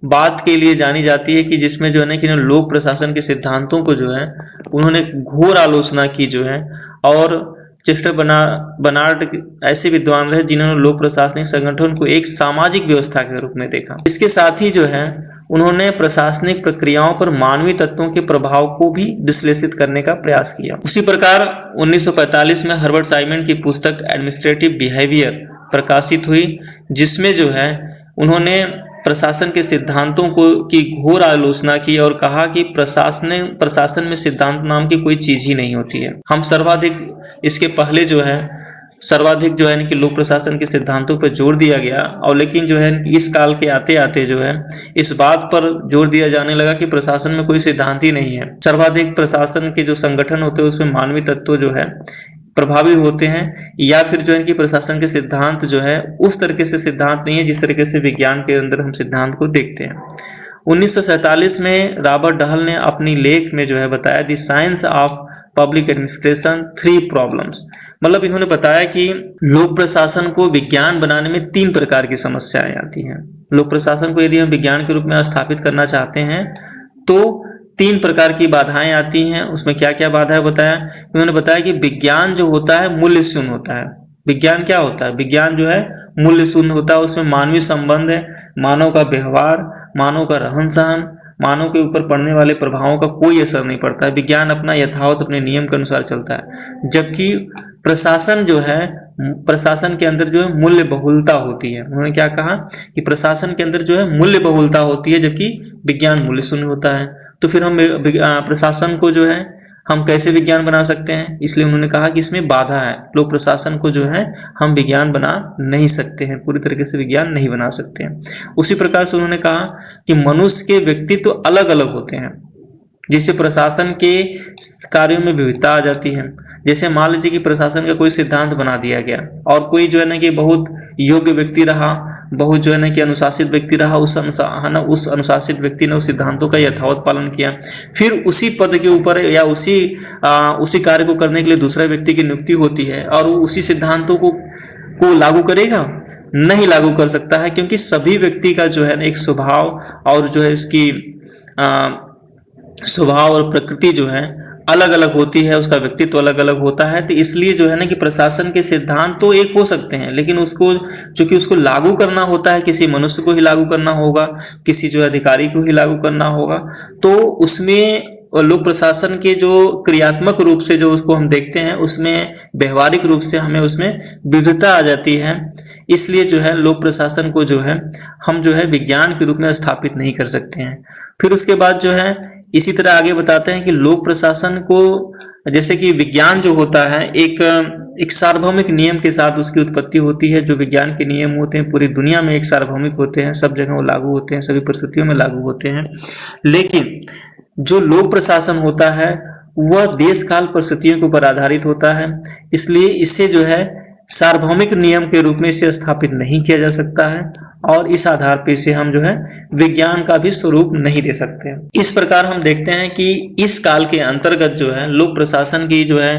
बात के लिए जानी जाती है कि जिसमें जो है ना कि लोक प्रशासन के सिद्धांतों को जो है उन्होंने घोर आलोचना की जो है। और चेस्टर बर्नार्ड ऐसे विद्वान रहे जिन्होंने लोक प्रशासनिक संगठन को एक सामाजिक व्यवस्था के रूप में देखा। इसके साथ ही जो है उन्होंने प्रशासनिक प्रक्रियाओं पर मानवीय तत्वों के प्रभाव को भी विश्लेषित करने का प्रयास किया। उसी प्रकार 1945 में हर्बर्ट साइमन की पुस्तक एडमिनिस्ट्रेटिव बिहेवियर प्रकाशित हुई, जिसमें जो है उन्होंने प्रशासन के सिद्धांतों की घोर आलोचना की और कहा कि प्रशासन में सिद्धांत नाम की कोई चीज ही नहीं होती है। हम इसके पहले जो है सर्वाधिक जो है कि लोक प्रशासन के सिद्धांतों पर जोर दिया गया, और लेकिन जो है इस काल के आते आते जो है इस बात पर जोर दिया जाने लगा कि प्रशासन में कोई सिद्धांत ही नहीं है। सर्वाधिक प्रशासन के जो संगठन होते हैं उसमें मानवीय तत्व जो है प्रभावित होते हैं, या फिर जो है कि प्रशासन के सिद्धांत जो है उस तरीके से सिद्धांत नहीं है जिस तरीके से विज्ञान के अंदर हम सिद्धांत को देखते हैं। 1947 में रॉबर्ट डहल ने अपनी लेख में जो है बताया the science of public administration 3 problems, मतलब इन्होंने बताया कि लोक प्रशासन को विज्ञान बनाने में 3 प्रकार की समस्याएं आती हैं। लोक प्रशासन को यदि हम विज्ञान के रूप में स्थापित करना चाहते हैं तो 3 प्रकार की बाधाएं आती हैं। उसमें क्या क्या बाधा है बताया, उन्होंने बताया कि विज्ञान जो होता है मूल्य शून्य होता है। विज्ञान क्या होता है? विज्ञान जो है मूल्य शून्य होता है, उसमें मानवीय संबंध है, मानव का व्यवहार, मानव का रहन सहन, मानव के ऊपर पड़ने वाले प्रभावों का कोई असर नहीं पड़ता है। विज्ञान अपना यथावत अपने नियम के अनुसार चलता है, जबकि प्रशासन जो है प्रशासन के अंदर जो है मूल्य बहुलता होती है। उन्होंने क्या कहा कि प्रशासन के अंदर जो है मूल्य बहुलता होती है, जबकि विज्ञान मूल्य शून्य होता है। तो फिर हम प्रशासन को जो है हम कैसे विज्ञान बना सकते हैं? इसलिए उन्होंने कहा कि इसमें बाधा है, लोक प्रशासन को जो है हम विज्ञान बना नहीं सकते हैं, पूरी तरीके से विज्ञान नहीं बना सकते हैं। उसी प्रकार से उन्होंने कहा कि मनुष्य के व्यक्तित्व अलग अलग होते हैं, जिससे प्रशासन के कार्यों में विविधता आ जाती है। जैसे मान लीजिए कि प्रशासन का कोई सिद्धांत बना दिया गया और कोई जो है ना कि बहुत योग्य व्यक्ति रहा, बहुत जो है ना कि अनुशासित व्यक्ति रहा, उस अनुशासित व्यक्ति ने उस सिद्धांतों का यथावत पालन किया। फिर उसी पद के ऊपर या उसी कार्य को करने के लिए दूसरा व्यक्ति की नियुक्ति होती है और वो उसी सिद्धांतों को लागू करेगा? नहीं लागू कर सकता है, क्योंकि सभी व्यक्ति का जो है ना एक स्वभाव और जो है इसकी स्वभाव और प्रकृति जो है अलग अलग होती है, उसका व्यक्तित्व अलग अलग होता है। तो इसलिए जो है ना कि प्रशासन के सिद्धांत तो एक हो सकते हैं, लेकिन चूंकि उसको लागू करना होता है, किसी मनुष्य को ही लागू करना होगा, किसी जो अधिकारी को ही लागू करना होगा, तो उसमें लोक प्रशासन के जो क्रियात्मक रूप से जो उसको हम देखते हैं, उसमें व्यवहारिक रूप से हमें उसमें विविधता आ जाती है। इसलिए जो है लोक प्रशासन को जो है हम जो है विज्ञान के रूप में स्थापित नहीं कर सकते हैं। फिर उसके बाद जो है इसी तरह आगे बताते हैं कि लोक प्रशासन को, जैसे कि विज्ञान जो होता है एक सार्वभौमिक नियम के साथ उसकी उत्पत्ति होती है। जो विज्ञान के नियम होते हैं पूरी दुनिया में एक सार्वभौमिक होते हैं, सब जगह वो लागू होते हैं, सभी परिस्थितियों में लागू होते हैं। लेकिन जो लोक प्रशासन होता है वह देश काल परिस्थितियों के ऊपर आधारित होता है, इसलिए इसे जो है सार्वभौमिक नियम के रूप में इसे स्थापित नहीं किया जा सकता है और इस आधार पर इसे हम जो है विज्ञान का भी स्वरूप नहीं दे सकते। इस प्रकार हम देखते हैं कि इस काल के अंतर्गत जो है लोक प्रशासन की जो है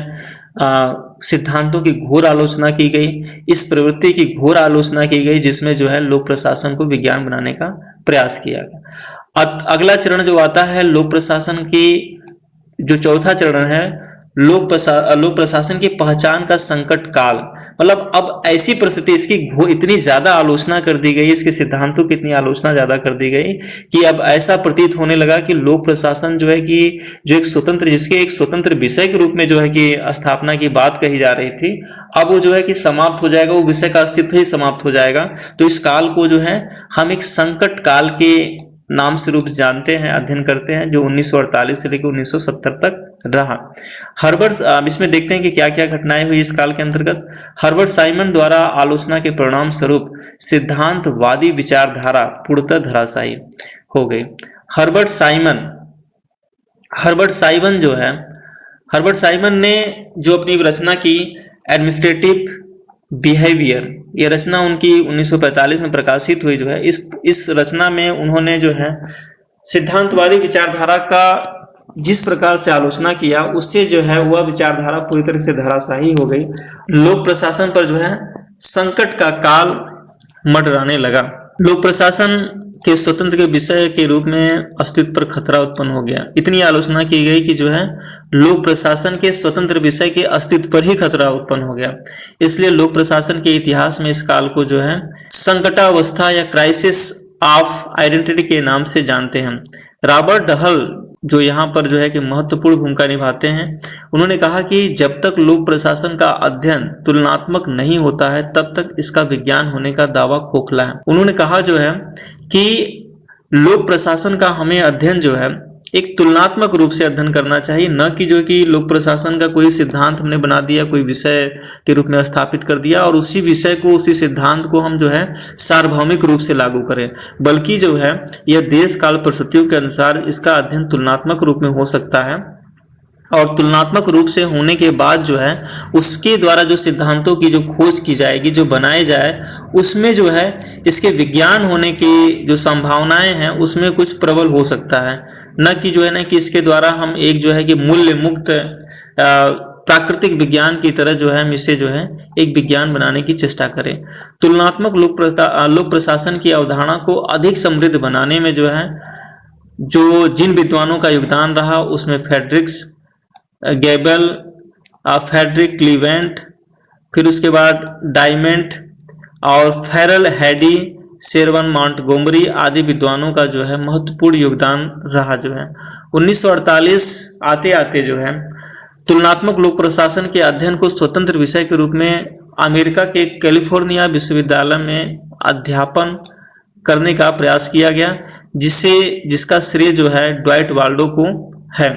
सिद्धांतों की घोर आलोचना की गई, इस प्रवृत्ति की घोर आलोचना की गई जिसमें जो है लोक प्रशासन को विज्ञान बनाने का प्रयास किया गया। अगला चरण जो आता है लोक प्रशासन की, जो चौथा चरण है लोक प्रशासन की पहचान का संकट काल। मतलब अब ऐसी परिस्थिति, इसकी इतनी ज्यादा आलोचना कर दी गई, इसके सिद्धांतों की इतनी आलोचना ज्यादा कर दी गई कि अब ऐसा प्रतीत होने लगा कि लोक प्रशासन जो है कि जो एक स्वतंत्र, जिसके एक स्वतंत्र विषय के रूप में जो है कि स्थापना की बात कही जा रही थी, अब वो जो है कि समाप्त हो जाएगा, वो विषय का अस्तित्व ही समाप्त हो जाएगा। तो इस काल को जो है हम एक संकट काल के नाम से रूप जानते हैं, अध्ययन करते हैं, जो 1948 से लेकर 1970 तक रहा। हर्बर्ट, इसमें देखते हैं कि क्या क्या घटनाएं हुई इस काल के अंतर्गत। हर्बर्ट साइमन द्वारा आलोचना के परिणाम स्वरूप सिद्धांतवादी विचारधारा पूर्णतः धराशायी हो गई। हर्बर्ट साइमन ने जो अपनी रचना की एडमिनिस्ट्रेटिव बिहेवियर, ये रचना उनकी 1945 में प्रकाशित हुई। जो है इस रचना में उन्होंने जो है सिद्धांतवादी विचारधारा का जिस प्रकार से आलोचना किया, उससे जो है वह विचारधारा पूरी तरह से धराशायी हो गई। लोक प्रशासन पर जो है संकट का काल मंडराने लगा। लोक प्रशासन के स्वतंत्र के विषय के रूप में अस्तित्व पर खतरा उत्पन्न हो गया। इतनी आलोचना की गई कि जो है लोक प्रशासन के स्वतंत्र विषय के अस्तित्व पर ही खतरा उत्पन्न हो गया। इसलिए लोक प्रशासन के इतिहास में इस काल को जो है संकटावस्था या क्राइसिस ऑफ आइडेंटिटी के नाम से जानते हैं। रॉबर्ट डहल जो यहाँ पर जो है कि महत्वपूर्ण भूमिका निभाते हैं, उन्होंने कहा कि जब तक लोक प्रशासन का अध्ययन तुलनात्मक नहीं होता है तब तक इसका विज्ञान होने का दावा खोखला है। उन्होंने कहा जो है कि लोक प्रशासन का हमें अध्ययन जो है एक तुलनात्मक रूप से अध्ययन करना चाहिए, न कि जो कि लोक प्रशासन का कोई सिद्धांत हमने बना दिया, कोई विषय के रूप में स्थापित कर दिया और उसी विषय को, उसी सिद्धांत को हम जो है सार्वभौमिक रूप से लागू करें, बल्कि जो है यह देश काल परिस्थितियों के अनुसार इसका अध्ययन तुलनात्मक रूप में हो सकता है। और तुलनात्मक रूप से होने के बाद जो है उसके द्वारा जो सिद्धांतों की जो खोज की जाएगी, जो बनाए जाए, उसमें जो है इसके विज्ञान होने की जो संभावनाएं हैं उसमें कुछ प्रबल हो सकता है, न कि जो है ना कि इसके द्वारा हम एक जो है कि मूल्य मुक्त प्राकृतिक विज्ञान की तरह जो है हम इसे जो है एक विज्ञान बनाने की चेष्टा करें। तुलनात्मक लोक प्रशासन की अवधारणा को अधिक समृद्ध बनाने में जो है जो जिन विद्वानों का योगदान रहा उसमें फ्रेडरिक्स गैबल, फ्रेडरिक क्लीवेंट, फिर उसके बाद डायमंड और फेरल हैडी, शेरवन मॉन्टगोमरी आदि विद्वानों का जो है महत्वपूर्ण योगदान रहा। जो है 1948 आते आते जो है तुलनात्मक लोक प्रशासन के अध्ययन को स्वतंत्र विषय के रूप में अमेरिका के कैलिफोर्निया विश्वविद्यालय में अध्यापन करने का प्रयास किया गया, जिसका श्रेय जो है ड्वाइट वाल्डो को है।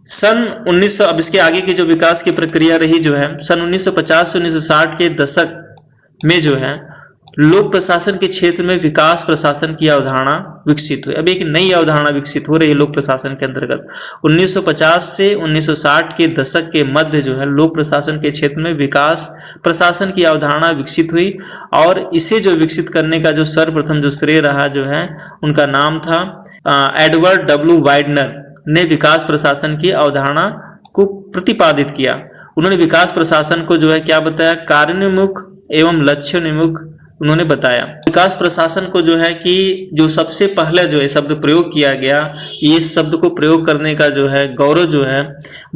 सन 1900, अब इसके आगे की जो विकास की प्रक्रिया रही जो है सन 1950 से 1960 के दशक में जो है लोक प्रशासन के क्षेत्र में विकास प्रशासन की अवधारणा विकसित हुई। अब एक नई अवधारणा विकसित हो रही है लोक प्रशासन के अंतर्गत। 1950 से 1960 के दशक के मध्य जो है लोक प्रशासन के क्षेत्र में विकास प्रशासन की अवधारणा विकसित हुई और इसे जो विकसित करने का जो सर्वप्रथम जो श्रेय रहा जो है उनका नाम था एडवर्ड डब्ल्यू वाइडनर ने विकास प्रशासन की अवधारणा को प्रतिपादित किया। उन्होंने विकास प्रशासन को जो है क्या बताया, कार्योन्मुख एवं लक्ष्योन्मुख उन्होंने बताया। विकास प्रशासन को जो है कि जो सबसे पहले जो है शब्द प्रयोग किया गया, ये शब्द को प्रयोग करने का जो है गौरव जो है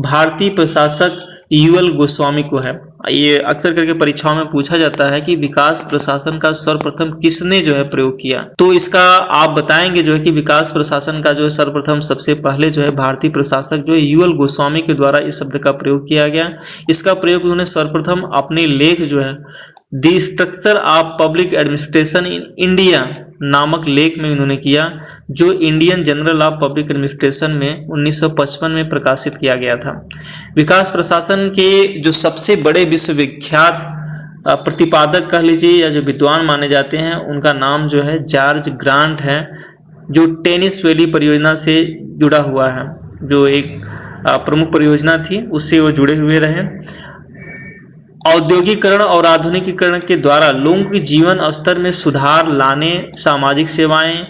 भारतीय प्रशासक यूएल गोस्वामी को है। ये अक्सर करके परीक्षाओं में पूछा जाता है कि विकास प्रशासन का सर्वप्रथम किसने जो है प्रयोग किया। तो इसका आप बताएंगे जो है कि विकास प्रशासन का जो है सर्वप्रथम सबसे पहले जो है भारतीय प्रशासक जो है यूएल गोस्वामी के द्वारा इस शब्द का प्रयोग किया गया। इसका प्रयोग उन्होंने सर्वप्रथम अपने लेख जो है the structure of public administration in India नामक लेख में इन्होंने किया, जो Indian journal of public administration में 1955 में प्रकाशित किया गया था। विकास प्रशासन के जो सबसे बड़े विश्वविख्यात प्रतिपादक कह लीजिए या जो विद्वान माने जाते हैं, उनका नाम जो है जॉर्ज ग्रांट है, जो टेनिस वैली परियोजना से जुड़ा हुआ है, जो एक प्रमुख परियोजना थी उससे वो जुड़े हुए रहे। औद्योगिकरण और आधुनिकीकरण के द्वारा लोगों के जीवन स्तर में सुधार लाने, सामाजिक सेवाएं,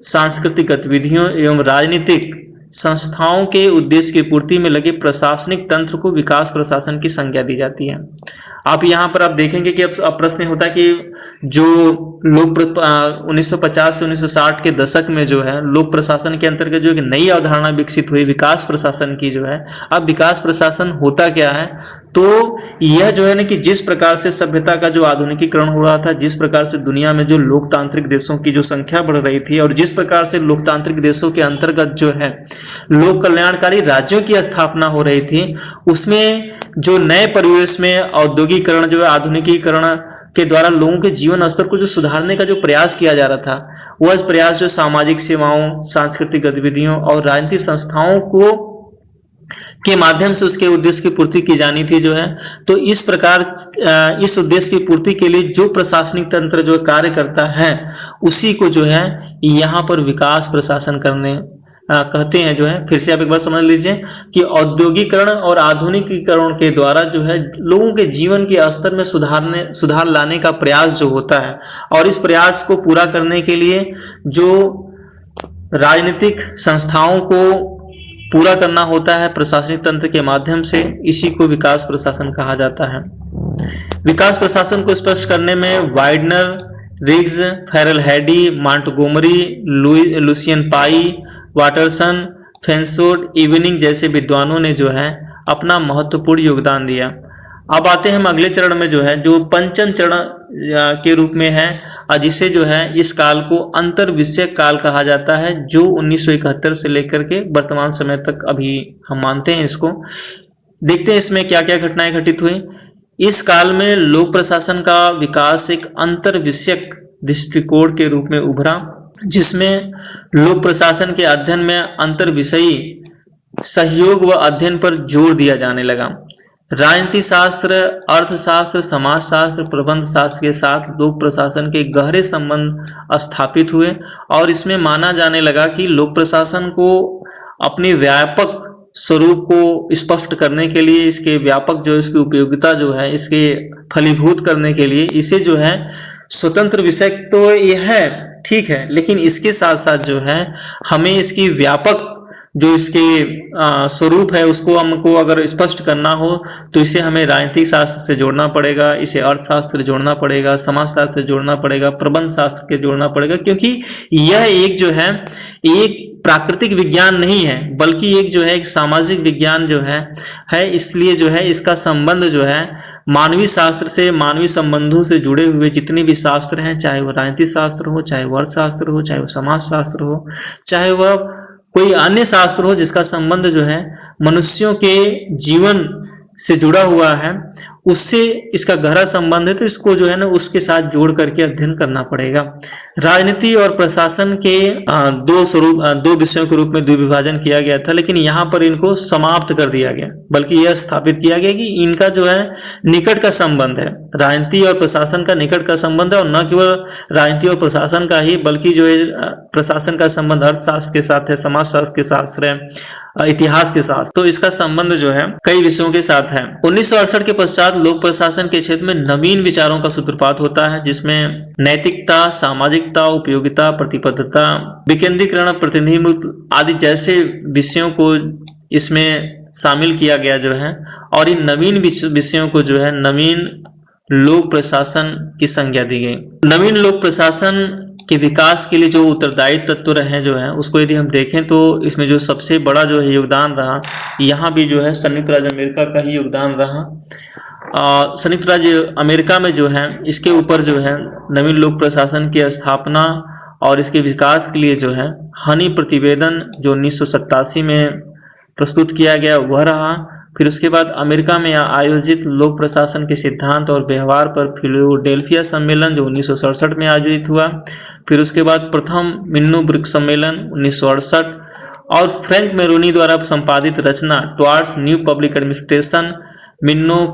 सांस्कृतिक गतिविधियों एवं राजनीतिक संस्थाओं के उद्देश्य की पूर्ति में लगे प्रशासनिक तंत्र को विकास प्रशासन की संज्ञा दी जाती है। आप यहाँ पर आप देखेंगे कि अब प्रश्न होता है कि जो लोक 1950 से 1960 के दशक में जो है लोक प्रशासन के अंतर्गत जो एक नई अवधारणा विकसित हुई विकास प्रशासन की जो है। अब विकास प्रशासन होता क्या है, तो यह जो है ना कि जिस प्रकार से सभ्यता का जो आधुनिकीकरण हो रहा था, जिस प्रकार से दुनिया में जो लोकतांत्रिक देशों की जो संख्या बढ़ रही थी और जिस प्रकार से लोकतांत्रिक देशों के अंतर्गत जो है लोक कल्याणकारी राज्यों की स्थापना हो रही थी, उसमें जो नए परिवेश में औद्योगिकरण जो है आधुनिकीकरण के द्वारा लोगों के जीवन स्तर को जो सुधारने का जो प्रयास किया जा रहा था, वह प्रयास जो सामाजिक सेवाओं, सांस्कृतिक गतिविधियों और राजनीतिक संस्थाओं को के माध्यम से उसके उद्देश्य की पूर्ति की जानी थी जो है। तो इस प्रकार इस उद्देश्य की पूर्ति के लिए जो प्रशासनिक तंत्र जो कार्य करता है उसी को जो है यहाँ पर विकास प्रशासन करने कहते हैं जो है। फिर से आप एक बार समझ लीजिए कि औद्योगिकरण और आधुनिकीकरण के द्वारा जो है लोगों के जीवन के स्तर में सुधार लाने का प्रयास जो होता है, और इस प्रयास को पूरा करने के लिए जो राजनीतिक संस्थाओं को पूरा करना होता है प्रशासनिक तंत्र के माध्यम से, इसी को विकास प्रशासन कहा जाता है। विकास प्रशासन को स्पष्ट करने में वाइडनर, रिग्स, फेरल हैडी, मॉन्टगोमरी, लुसियन पाई, वाटरसन, फेंसोड, इवनिंग जैसे विद्वानों ने जो है अपना महत्वपूर्ण योगदान दिया। अब आते हैं हम अगले चरण में जो है जो पंचम चरण के रूप में है, जिसे जो है इस काल को अंतर विषय काल कहा जाता है, जो 1971 से लेकर के वर्तमान समय तक अभी हम मानते हैं इसको। देखते हैं इसमें क्या क्या घटनाएं घटित हुई। इस काल में लोक प्रशासन का विकास एक अंतर विषयक दृष्टिकोण के रूप में उभरा, जिसमें लोक प्रशासन के अध्ययन में अंतर विषयी सहयोग व अध्ययन पर जोर दिया जाने लगा। राजनीति शास्त्र, अर्थशास्त्र, समाजशास्त्र, प्रबंध शास्त्र के साथ लोक प्रशासन के गहरे संबंध स्थापित हुए और इसमें माना जाने लगा कि लोक प्रशासन को अपने व्यापक स्वरूप को स्पष्ट करने के लिए, इसके व्यापक जो इसकी उपयोगिता जो है इसके फलीभूत करने के लिए इसे जो है स्वतंत्र विषय तो यह है ठीक है, लेकिन इसके साथ साथ जो है हमें इसकी व्यापक जो इसके स्वरूप है उसको हमको अगर स्पष्ट करना हो तो इसे हमें राजनीतिक शास्त्र से जोड़ना पड़ेगा, इसे अर्थशास्त्र से जोड़ना पड़ेगा, समाजशास्त्र से जोड़ना पड़ेगा, प्रबंध शास्त्र के जोड़ना पड़ेगा, क्योंकि यह एक जो है एक प्राकृतिक विज्ञान नहीं है बल्कि एक जो है एक सामाजिक विज्ञान जो है इसलिए जो है इसका संबंध जो है मानवीय शास्त्र से, मानवीय संबंधों से जुड़े हुए जितने भी शास्त्र हैं, चाहे वह राजनीतिक शास्त्र हो, चाहे वह अर्थशास्त्र हो, चाहे वह समाजशास्त्र हो, चाहे वह कोई अन्य शास्त्र हो जिसका संबंध जो है मनुष्यों के जीवन से जुड़ा हुआ है, उससे इसका गहरा संबंध है, तो इसको जो है ना उसके साथ जोड़ करके अध्ययन करना पड़ेगा। राजनीति और प्रशासन के दो विषयों के रूप में द्विविभाजन किया गया था, लेकिन यहाँ पर इनको समाप्त कर दिया गया, बल्कि यह स्थापित किया गया कि इनका जो है निकट का संबंध है, राजनीति और प्रशासन का निकट का संबंध है, और न केवल राजनीति और प्रशासन का ही बल्कि जो है प्रशासन का संबंध अर्थशास्त्र के साथ है, समाजशास्त्र के साथ है, इतिहास के साथ, तो इसका संबंध जो है कई विषयों के साथ है। 1968 के पश्चात लोक प्रशासन के क्षेत्र में नवीन विचारों का सूत्रपात होता है, जिसमें नैतिकता, सामाजिकता, उपयोगिता, प्रतिबद्धता, विकेंद्रीकरण, प्रतिनिधित्व आदि जैसे विषयों को इसमें शामिल किया गया जो है, और इन नवीन विषयों को जो है नवीन लोक प्रशासन की संज्ञा दी गई। नवीन लोक प्रशासन के विकास के लिए जो उत्तरदायी तत्व रहे जो है उसको यदि हम देखें तो इसमें जो सबसे बड़ा जो है योगदान रहा, यहाँ भी जो है संयुक्त राज्य अमेरिका का ही योगदान रहा। संयुक्त राज्य अमेरिका में जो है इसके ऊपर जो है नवीन लोक प्रशासन की स्थापना और इसके विकास के लिए जो है हनी प्रतिवेदन जो 1987 में प्रस्तुत किया गया वह रहा। फिर उसके बाद अमेरिका में आयोजित लोक प्रशासन के सिद्धांत और व्यवहार पर फिलाडेल्फिया सम्मेलन जो 1967 में आयोजित हुआ। फिर उसके बाद प्रथम मिन्नो-ब्रुक सम्मेलन 1968 और फ्रैंक मेरोनी द्वारा संपादित रचना towards new public administration मिन्नो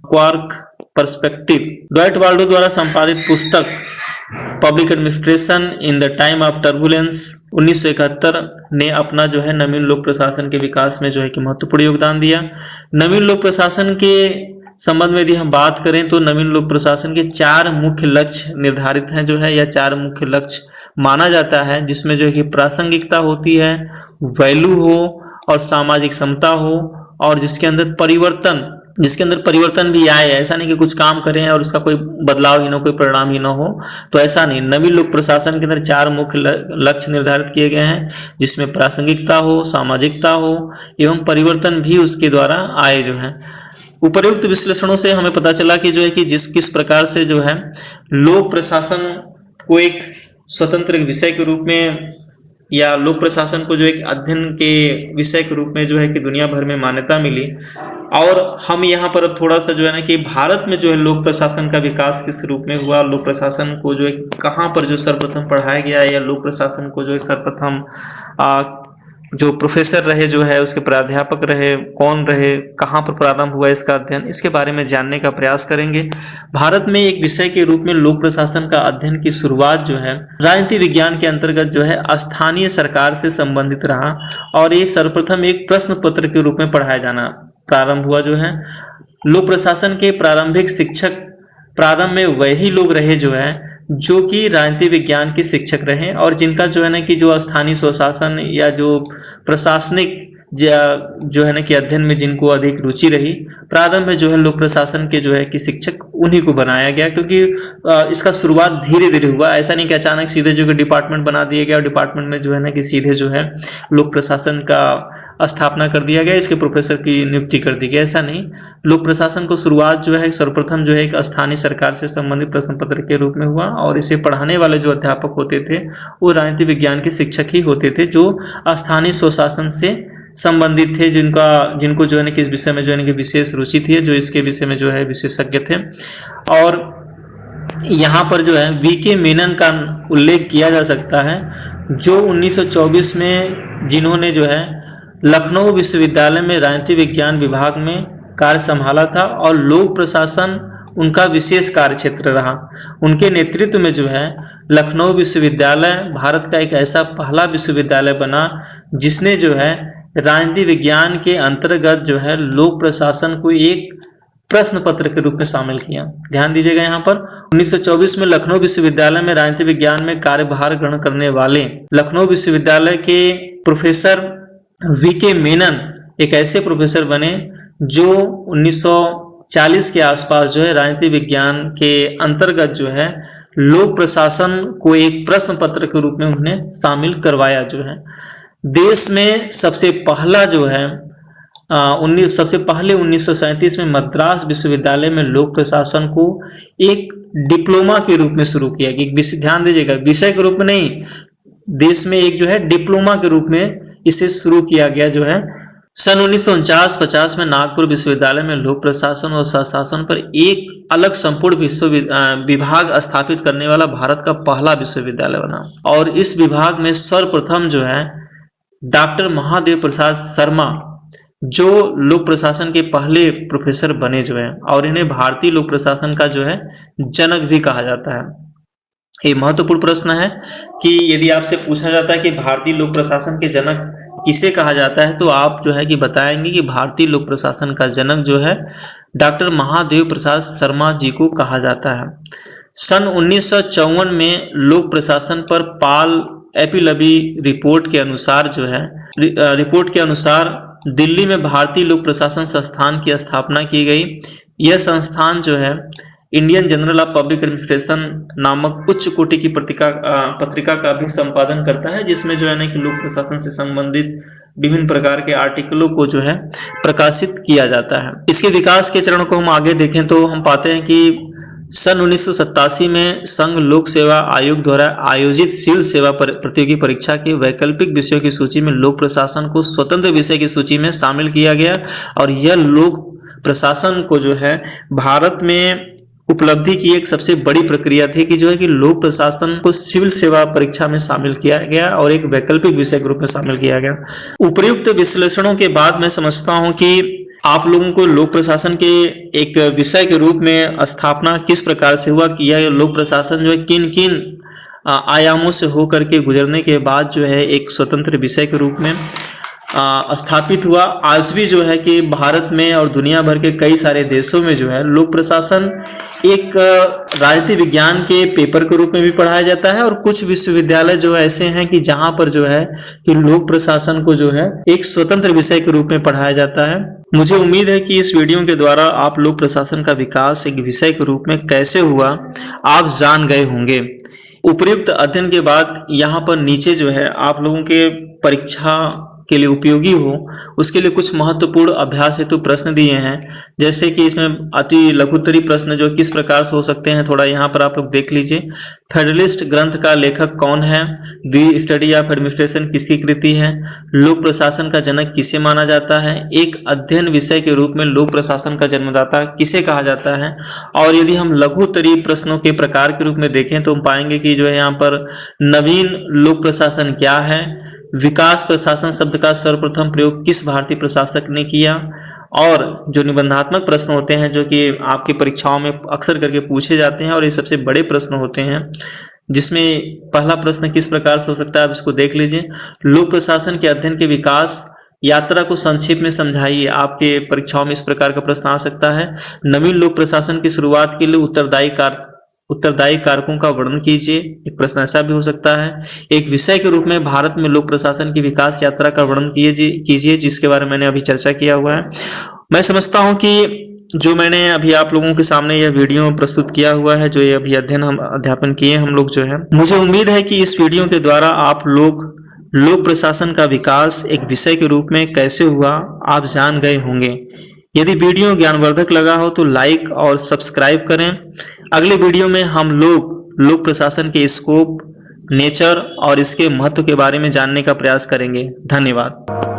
quark perspective, Dwight Waldo द्वारा संपादित पुस्तक public administration in the time of turbulence 1971 ने अपना जो है नवीन लोक प्रशासन के विकास में जो है कि महत्वपूर्ण योगदान दिया। नवीन लोक प्रशासन के संबंध में यदि हम बात करें तो नवीन लोक प्रशासन के 4 मुख्य लक्ष्य निर्धारित हैं जो है, या 4 मुख्य लक्ष्य माना जाता है, जिसमें जो है कि प्रासंगिकता होती है, वैल्यू हो और सामाजिक समता हो, और जिसके अंदर परिवर्तन भी आए। ऐसा नहीं कि कुछ काम करें और उसका कोई बदलाव ही ना, कोई परिणाम ही ना हो, तो ऐसा नहीं। नवीन लोक प्रशासन के अंदर 4 मुख्य लक्ष्य निर्धारित किए गए हैं, जिसमें प्रासंगिकता हो, सामाजिकता हो एवं परिवर्तन भी उसके द्वारा आए जो है। उपर्युक्त विश्लेषणों से हमें पता चला कि जो है कि किस प्रकार से जो है लोक प्रशासन को एक स्वतंत्र विषय के रूप में या लोक प्रशासन को जो एक अध्ययन के विषय के रूप में जो है कि दुनिया भर में मान्यता मिली। और हम यहाँ पर अब थोड़ा सा जो है ना कि भारत में जो है लोक प्रशासन का विकास किस रूप में हुआ, लोक प्रशासन को जो है कहाँ पर जो सर्वप्रथम पढ़ाया गया, या लोक प्रशासन को जो है सर्वप्रथम जो प्रोफेसर रहे जो है उसके प्राध्यापक रहे, कौन रहे, कहाँ पर प्रारंभ हुआ इसका अध्ययन, इसके बारे में जानने का प्रयास करेंगे। भारत में एक विषय के रूप में लोक प्रशासन का अध्ययन की शुरुआत जो है राजनीति विज्ञान के अंतर्गत जो है स्थानीय सरकार से संबंधित रहा, और ये सर्वप्रथम एक प्रश्न पत्र के रूप में पढ़ाया जाना प्रारंभ हुआ जो है। लोक प्रशासन के प्रारंभिक शिक्षक प्रारंभ में वही लोग रहे जो है जो कि राजनीति विज्ञान के शिक्षक रहे, और जिनका जो है ना कि जो स्थानीय स्वशासन या जो प्रशासनिक जो है ना कि अध्ययन में जिनको अधिक रुचि रही, प्रारंभ में जो है लोक प्रशासन के जो है कि शिक्षक उन्हीं को बनाया गया, क्योंकि इसका शुरुआत धीरे धीरे हुआ। ऐसा नहीं कि अचानक सीधे जो कि डिपार्टमेंट बना दिया गया और डिपार्टमेंट में जो है ना कि सीधे जो है लोक प्रशासन का स्थापना कर दिया गया, इसके प्रोफेसर की नियुक्ति कर दी गई, ऐसा नहीं। लोक प्रशासन को शुरुआत जो है सर्वप्रथम जो है एक स्थानीय सरकार से संबंधित प्रश्न पत्र के रूप में हुआ, और इसे पढ़ाने वाले जो अध्यापक होते थे वो राजनीति विज्ञान के शिक्षक ही होते थे, जो स्थानीय स्वशासन से संबंधित थे, जिनको जो है ना कि इस विषय में जो है ना कि विशेष रुचि थी, जो इसके विषय में जो है विशेषज्ञ थे। और यहाँ पर जो है वीके मेनन का उल्लेख किया जा सकता है, जो 1924 में जिन्होंने जो है लखनऊ विश्वविद्यालय में राजनीति विज्ञान विभाग में कार्य संभाला था, और लोक प्रशासन उनका विशेष कार्य क्षेत्र रहा। उनके नेतृत्व में जो है लखनऊ विश्वविद्यालय भारत का एक ऐसा पहला विश्वविद्यालय बना जिसने जो है राजनीति विज्ञान के अंतर्गत जो है लोक प्रशासन को एक प्रश्न पत्र के रूप में शामिल किया। ध्यान दीजिएगा यहाँ पर 1924 में लखनऊ विश्वविद्यालय में राजनीति विज्ञान में कार्यभार ग्रहण करने वाले लखनऊ विश्वविद्यालय के प्रोफेसर वीके मेनन एक ऐसे प्रोफेसर बने जो 1940 के आसपास जो है राजनीति विज्ञान के अंतर्गत जो है लोक प्रशासन को एक प्रश्न पत्र के रूप में उन्हें शामिल करवाया जो है। देश में सबसे पहला जो है 1937 में मद्रास विश्वविद्यालय में लोक प्रशासन को एक डिप्लोमा के रूप में शुरू किया गया। ध्यान दीजिएगा, विषय के रूप में नहीं, देश में एक जो है डिप्लोमा के रूप में इसे शुरू किया गया जो है। सन 1949-50 में नागपुर विश्वविद्यालय में लोक प्रशासन और स्वशासन पर एक अलग संपूर्ण विभाग स्थापित करने वाला भारत का पहला विश्वविद्यालय बना, और इस विभाग में सर्वप्रथम जो है डॉक्टर महादेव प्रसाद शर्मा जो लोक प्रशासन के पहले प्रोफेसर बने जो है, और इन्हें भारतीय लोक प्रशासन का जो है जनक भी कहा जाता है। ये महत्वपूर्ण प्रश्न है कि यदि आपसे पूछा जाता है कि भारतीय लोक प्रशासन के जनक किसे कहा जाता है, तो आप जो है कि बताएंगे कि भारतीय लोक प्रशासन का जनक जो है डॉक्टर महादेव प्रसाद शर्मा जी को कहा जाता है। सन 1954 में लोक प्रशासन पर पॉल एपिलबी रिपोर्ट के अनुसार दिल्ली में भारतीय लोक प्रशासन संस्थान की स्थापना की गई। यह संस्थान जो है Indian journal of public administration नामक उच्च कोटि की पत्रिका का भी संपादन करता है, जिसमें जो है ना कि लोक प्रशासन से संबंधित विभिन्न प्रकार के आर्टिकलों को जो है प्रकाशित किया जाता है। इसके विकास के चरणों को हम आगे देखें तो हम पाते हैं कि सन 1987 में संघ लोक सेवा आयोग द्वारा आयोजित सिविल सेवा प्रतियोगी परीक्षा के वैकल्पिक विषयों की सूची में लोक प्रशासन को स्वतंत्र विषय की सूची में शामिल किया गया और यह लोक प्रशासन को जो है भारत में उपलब्धि की एक सबसे बड़ी प्रक्रिया थी कि जो है कि लोक प्रशासन को सिविल सेवा परीक्षा में शामिल किया गया और एक वैकल्पिक विषय के रूप में शामिल किया गया। उपर्युक्त विश्लेषणों के बाद मैं समझता हूं कि आप लोगों को लोक प्रशासन के एक विषय के रूप में स्थापना किस प्रकार से हुआ कि यह लोक प्रशासन जो है किन किन आयामों से होकर के गुजरने के बाद जो है एक स्वतंत्र विषय के रूप में स्थापित हुआ। आज भी जो है कि भारत में और दुनिया भर के कई सारे देशों में जो है लोक प्रशासन एक राजनीति विज्ञान के पेपर के रूप में भी पढ़ाया जाता है और कुछ विश्वविद्यालय जो ऐसे हैं कि जहां पर जो है कि लोक प्रशासन को जो है एक स्वतंत्र विषय के रूप में पढ़ाया जाता है। मुझे उम्मीद है कि इस वीडियो के द्वारा आप लोक प्रशासन का विकास एक विषय के रूप में कैसे हुआ आप जान गए होंगे। उपर्युक्त अध्ययन के बाद यहाँ पर नीचे जो है आप लोगों के परीक्षा के लिए उपयोगी हो उसके लिए कुछ महत्वपूर्ण अभ्यास हेतु प्रश्न दिए हैं, जैसे कि इसमें अति लघुत्तरी प्रश्न जो किस प्रकार से हो सकते हैं थोड़ा यहाँ पर आप लोग देख लीजिए। फेडरलिस्ट ग्रंथ का लेखक कौन है? द स्टडी ऑफ एडमिनिस्ट्रेशन किसकी कृति है? लोक प्रशासन का जनक किसे माना जाता है? एक अध्ययन विषय के रूप में लोक प्रशासन का जन्मदाता किसे कहा जाता है? और यदि हम लघुत्तरी प्रश्नों के प्रकार के रूप में देखें तो हम पाएंगे कि जो है यहाँ पर नवीन लोक प्रशासन क्या है, विकास प्रशासन शब्द का सर्वप्रथम प्रयोग किस भारतीय प्रशासक ने किया, और जो निबंधात्मक प्रश्न होते हैं जो कि आपकी परीक्षाओं में अक्सर करके पूछे जाते हैं और ये सबसे बड़े प्रश्न होते हैं, जिसमें पहला प्रश्न किस प्रकार से हो सकता है आप इसको देख लीजिए। लोक प्रशासन के अध्ययन के विकास यात्रा को संक्षेप में समझाइए। आपके परीक्षाओं में इस प्रकार का प्रश्न आ सकता है। नवीन लोक प्रशासन की शुरुआत के लिए उत्तरदायी कारकों का वर्णन कीजिए, एक प्रश्न ऐसा भी हो सकता है। एक विषय के रूप में भारत में लोक प्रशासन की विकास यात्रा का वर्णन कीजिए जिसके बारे में मैंने अभी चर्चा किया हुआ है। मैं समझता हूं कि जो मैंने अभी आप लोगों के सामने यह वीडियो प्रस्तुत किया हुआ है, जो ये अभी अध्यापन किए हम लोग जो है, मुझे उम्मीद है कि इस वीडियो के द्वारा आप लोग लोक प्रशासन का विकास एक विषय के रूप में कैसे हुआ आप जान गए होंगे। यदि वीडियो ज्ञानवर्धक लगा हो तो लाइक और सब्सक्राइब करें। अगले वीडियो में हम लोग लोक प्रशासन के स्कोप, नेचर और इसके महत्व के बारे में जानने का प्रयास करेंगे। धन्यवाद।